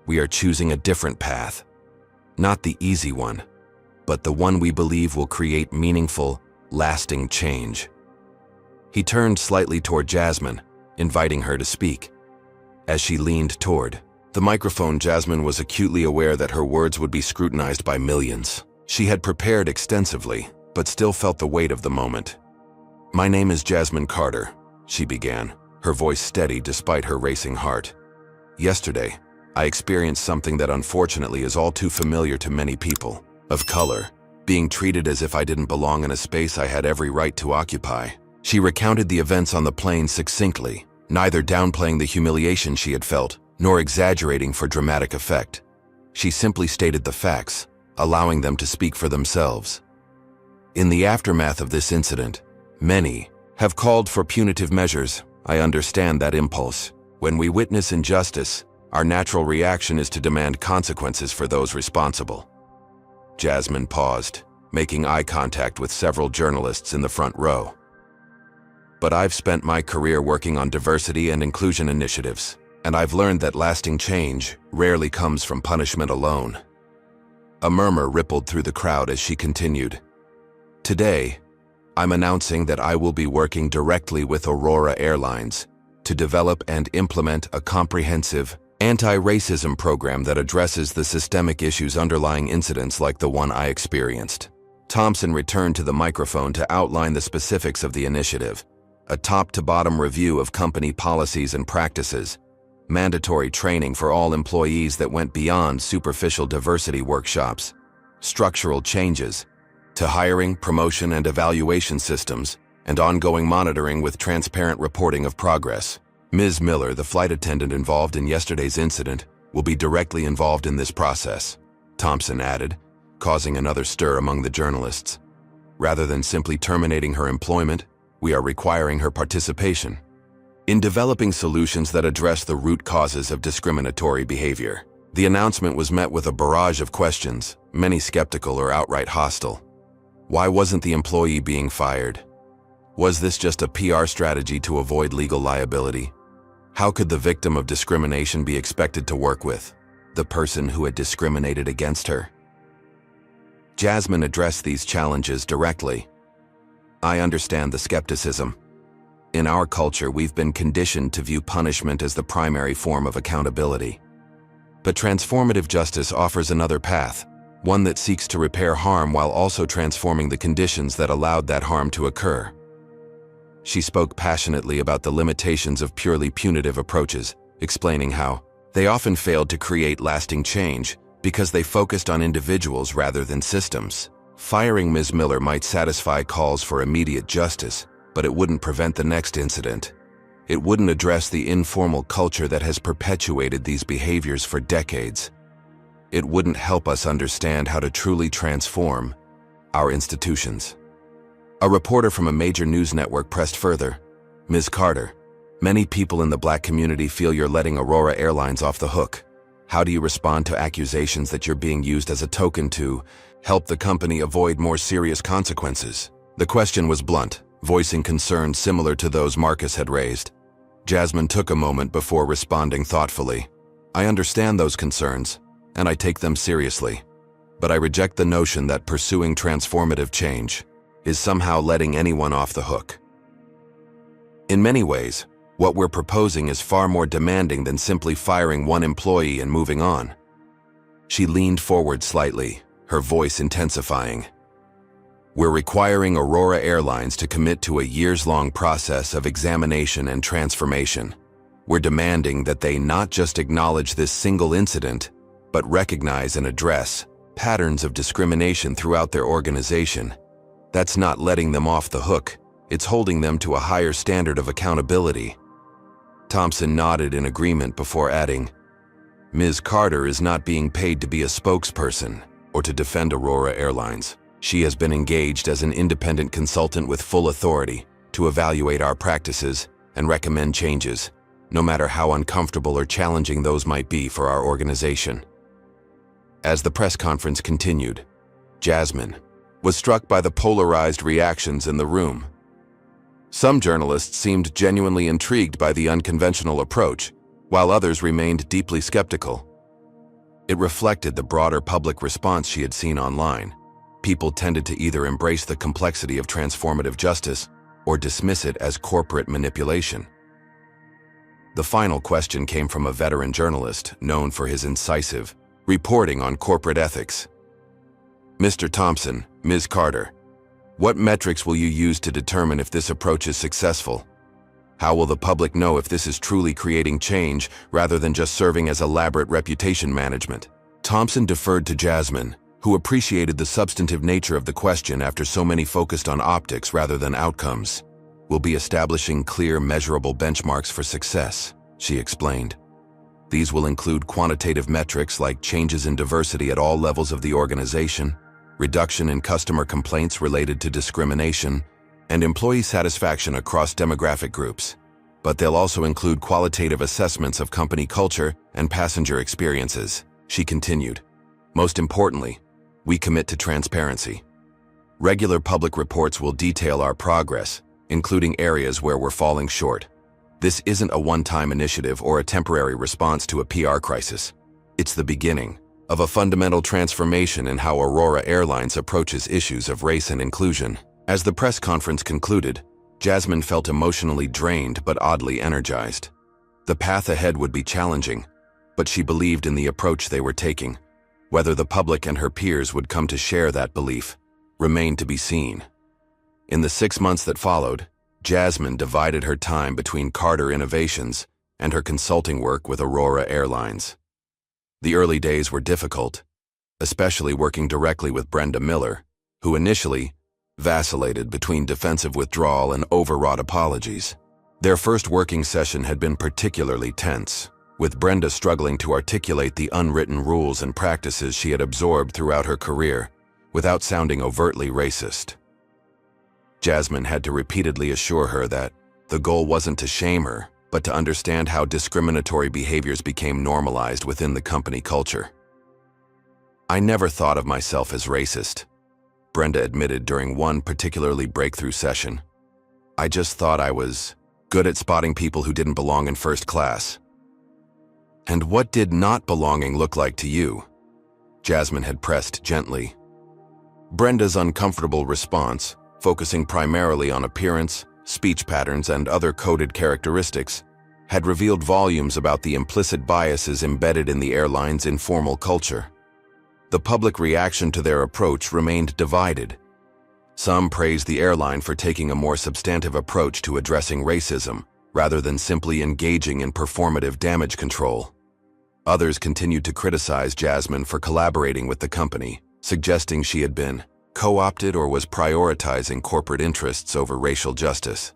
we are choosing a different path. Not the easy one, but the one we believe will create meaningful, lasting change." He turned slightly toward Jasmine, inviting her to speak. As she leaned toward the microphone, Jasmine was acutely aware that her words would be scrutinized by millions. She had prepared extensively, but still felt the weight of the moment. "My name is Jasmine Carter," she began, her voice steady despite her racing heart. "Yesterday, I experienced something that unfortunately is all too familiar to many people of color, being treated as if I didn't belong in a space I had every right to occupy." She recounted the events on the plane succinctly, neither downplaying the humiliation she had felt, nor exaggerating for dramatic effect. She simply stated the facts, allowing them to speak for themselves. In the aftermath of this incident, many have called for punitive measures. I understand that impulse. When we witness injustice, our natural reaction is to demand consequences for those responsible. Jasmine paused, making eye contact with several journalists in the front row. "But I've spent my career working on diversity and inclusion initiatives, and I've learned that lasting change rarely comes from punishment alone." A murmur rippled through the crowd as she continued. "Today, I'm announcing that I will be working directly with Aurora Airlines to develop and implement a comprehensive anti-racism program that addresses the systemic issues underlying incidents like the one I experienced." Thompson returned to the microphone to outline the specifics of the initiative: a top-to-bottom review of company policies and practices, mandatory training for all employees that went beyond superficial diversity workshops, structural changes to hiring, promotion, and evaluation systems, and ongoing monitoring with transparent reporting of progress. Ms. Miller, the flight attendant involved in yesterday's incident, will be directly involved in this process, Thompson added, causing another stir among the journalists. Rather than simply terminating her employment, we are requiring her participation in developing solutions that address the root causes of discriminatory behavior. The announcement was met with a barrage of questions, many skeptical or outright hostile. Why wasn't the employee being fired? Was this just a PR strategy to avoid legal liability? How could the victim of discrimination be expected to work with the person who had discriminated against her? Jasmine addressed these challenges directly. "I understand the skepticism. In our culture, we've been conditioned to view punishment as the primary form of accountability. But transformative justice offers another path, one that seeks to repair harm while also transforming the conditions that allowed that harm to occur." She spoke passionately about the limitations of purely punitive approaches, explaining how they often failed to create lasting change because they focused on individuals rather than systems. Firing Ms. Miller might satisfy calls for immediate justice, but it wouldn't prevent the next incident. It wouldn't address the informal culture that has perpetuated these behaviors for decades. It wouldn't help us understand how to truly transform our institutions. A reporter from a major news network pressed further. "Ms. Carter, many people in the Black community feel you're letting Aurora Airlines off the hook. How do you respond to accusations that you're being used as a token to help the company avoid more serious consequences?" The question was blunt, voicing concerns similar to those Marcus had raised. Jasmine took a moment before responding thoughtfully. "I understand those concerns, and I take them seriously. But I reject the notion that pursuing transformative change is somehow letting anyone off the hook. In many ways, what we're proposing is far more demanding than simply firing one employee and moving on." She leaned forward slightly, her voice intensifying. "We're requiring Aurora Airlines to commit to a years-long process of examination and transformation. We're demanding that they not just acknowledge this single incident, but recognize and address patterns of discrimination throughout their organization. That's not letting them off the hook, it's holding them to a higher standard of accountability." Thompson nodded in agreement before adding, "Ms. Carter is not being paid to be a spokesperson or to defend Aurora Airlines. She has been engaged as an independent consultant with full authority to evaluate our practices and recommend changes, no matter how uncomfortable or challenging those might be for our organization." As the press conference continued, Jasmine was struck by the polarized reactions in the room. Some journalists seemed genuinely intrigued by the unconventional approach, while others remained deeply skeptical. It reflected the broader public response she had seen online. People tended to either embrace the complexity of transformative justice or dismiss it as corporate manipulation. The final question came from a veteran journalist known for his incisive reporting on corporate ethics. Mr. Thompson, Ms. Carter, what metrics will you use to determine if this approach is successful? How will the public know if this is truly creating change rather than just serving as elaborate reputation management? Thompson deferred to Jasmine, who appreciated the substantive nature of the question after so many focused on optics rather than outcomes. We'll be establishing clear, measurable benchmarks for success, she explained. These will include quantitative metrics like changes in diversity at all levels of the organization, reduction in customer complaints related to discrimination, and employee satisfaction across demographic groups. But they'll also include qualitative assessments of company culture and passenger experiences, she continued. Most importantly, we commit to transparency. Regular public reports will detail our progress, including areas where we're falling short. This isn't a one-time initiative or a temporary response to a PR crisis. It's the beginning of a fundamental transformation in how Aurora Airlines approaches issues of race and inclusion. As the press conference concluded, Jasmine felt emotionally drained but oddly energized. The path ahead would be challenging, but she believed in the approach they were taking. Whether the public and her peers would come to share that belief remained to be seen. In the 6 months that followed, Jasmine divided her time between Carter Innovations and her consulting work with Aurora Airlines. The early days were difficult, especially working directly with Brenda Miller, who initially vacillated between defensive withdrawal and overwrought apologies. Their first working session had been particularly tense, with Brenda struggling to articulate the unwritten rules and practices she had absorbed throughout her career without sounding overtly racist. Jasmine had to repeatedly assure her that the goal wasn't to shame her, but to understand how discriminatory behaviors became normalized within the company culture. I never thought of myself as racist, Brenda admitted during one particularly breakthrough session. I just thought I was good at spotting people who didn't belong in first class. And what did not belonging look like to you? Jasmine had pressed gently. Brenda's uncomfortable response, focusing primarily on appearance, speech patterns, and other coded characteristics, had revealed volumes about the implicit biases embedded in the airline's informal culture. The public reaction to their approach remained divided. Some praised the airline for taking a more substantive approach to addressing racism, rather than simply engaging in performative damage control. Others continued to criticize Jasmine for collaborating with the company, suggesting she had been co-opted or was prioritizing corporate interests over racial justice.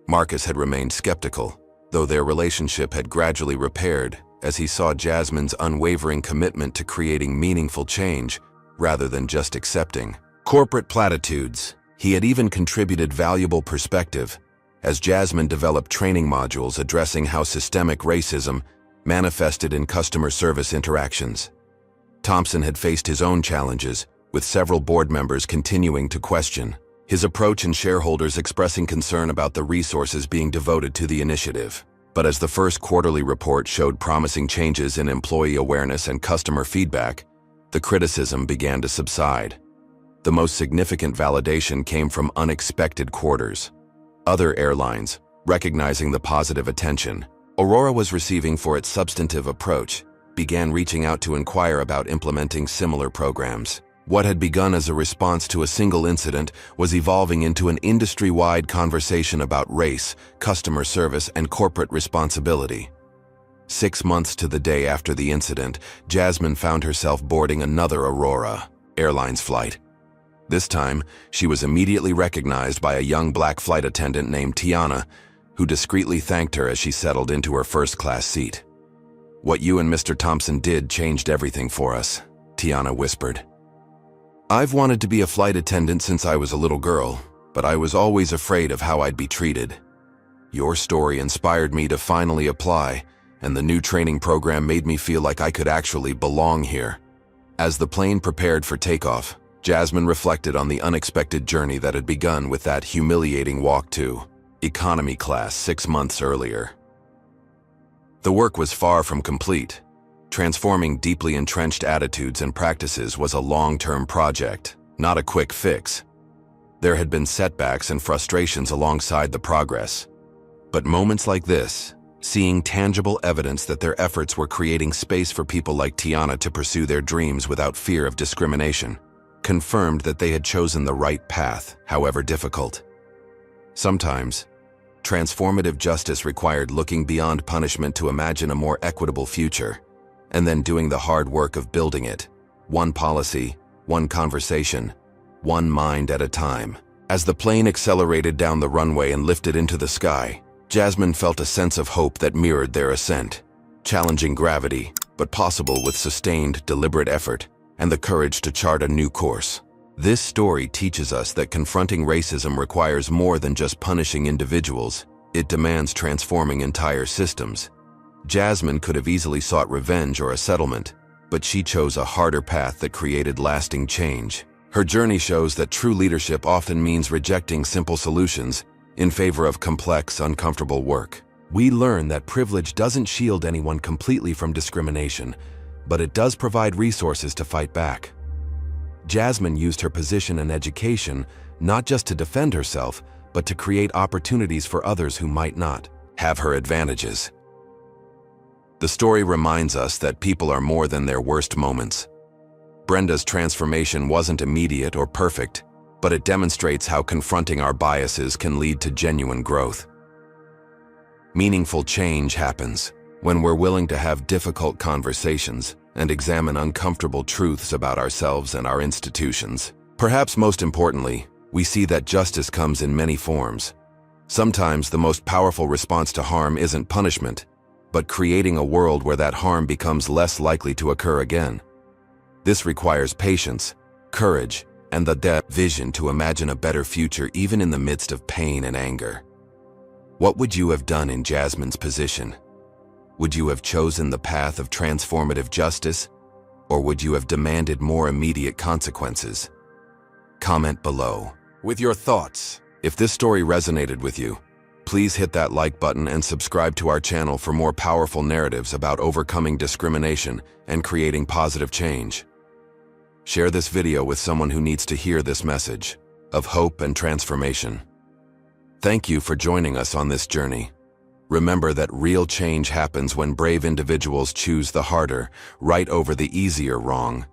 Marcus had remained skeptical, though their relationship had gradually repaired as he saw Jasmine's unwavering commitment to creating meaningful change rather than just accepting corporate platitudes. He had even contributed valuable perspective as Jasmine developed training modules addressing how systemic racism manifested in customer service interactions. Thompson had faced his own challenges, with several board members continuing to question his approach and shareholders expressing concern about the resources being devoted to the initiative. But as the first quarterly report showed promising changes in employee awareness and customer feedback, the criticism began to subside. The most significant validation came from unexpected quarters. Other airlines, recognizing the positive attention Aurora was receiving for its substantive approach, began reaching out to inquire about implementing similar programs. What had begun as a response to a single incident was evolving into an industry-wide conversation about race, customer service, and corporate responsibility. 6 months to the day after the incident, Jasmine found herself boarding another Aurora Airlines flight. This time, she was immediately recognized by a young black flight attendant named Tiana, who discreetly thanked her as she settled into her first-class seat. "What you and Mr. Thompson did changed everything for us," Tiana whispered. "I've wanted to be a flight attendant since I was a little girl, but I was always afraid of how I'd be treated. Your story inspired me to finally apply, and the new training program made me feel like I could actually belong here." As the plane prepared for takeoff, Jasmine reflected on the unexpected journey that had begun with that humiliating walk to economy class 6 months earlier. The work was far from complete. Transforming deeply entrenched attitudes and practices was a long-term project, not a quick fix. There had been setbacks and frustrations alongside the progress. But moments like this, Seeing tangible evidence that their efforts were creating space for people like Tiana to pursue their dreams without fear of discrimination confirmed that they had chosen the right path, however difficult. Sometimes, transformative justice required looking beyond punishment to imagine a more equitable future, and then doing the hard work of building it, one policy, one conversation, one mind at a time. As the plane accelerated down the runway and lifted into the sky, Jasmine felt a sense of hope that mirrored their ascent, challenging gravity, but possible with sustained, deliberate effort and the courage to chart a new course. This story teaches us that confronting racism requires more than just punishing individuals. It demands transforming entire systems. Jasmine could have easily sought revenge or a settlement, but she chose a harder path that created lasting change. Her journey shows that true leadership often means rejecting simple solutions in favor of complex, uncomfortable work. We learn that privilege doesn't shield anyone completely from discrimination, but it does provide resources to fight back. Jasmine used her position and education not just to defend herself, but to create opportunities for others who might not have her advantages. The story reminds us that people are more than their worst moments. Brenda's transformation wasn't immediate or perfect, but it demonstrates how confronting our biases can lead to genuine growth. Meaningful change happens when we're willing to have difficult conversations and examine uncomfortable truths about ourselves and our institutions. Perhaps most importantly, we see that justice comes in many forms. Sometimes the most powerful response to harm isn't punishment, but creating a world where that harm becomes less likely to occur again. This requires patience, courage, and the vision to imagine a better future even in the midst of pain and anger. What would you have done in Jasmine's position? Would you have chosen the path of transformative justice, or would you have demanded more immediate consequences? Comment below with your thoughts. If this story resonated with you, please hit that like button and subscribe to our channel for more powerful narratives about overcoming discrimination and creating positive change. Share this video with someone who needs to hear this message of hope and transformation. Thank you for joining us on this journey. Remember that real change happens when brave individuals choose the harder, right over the easier wrong.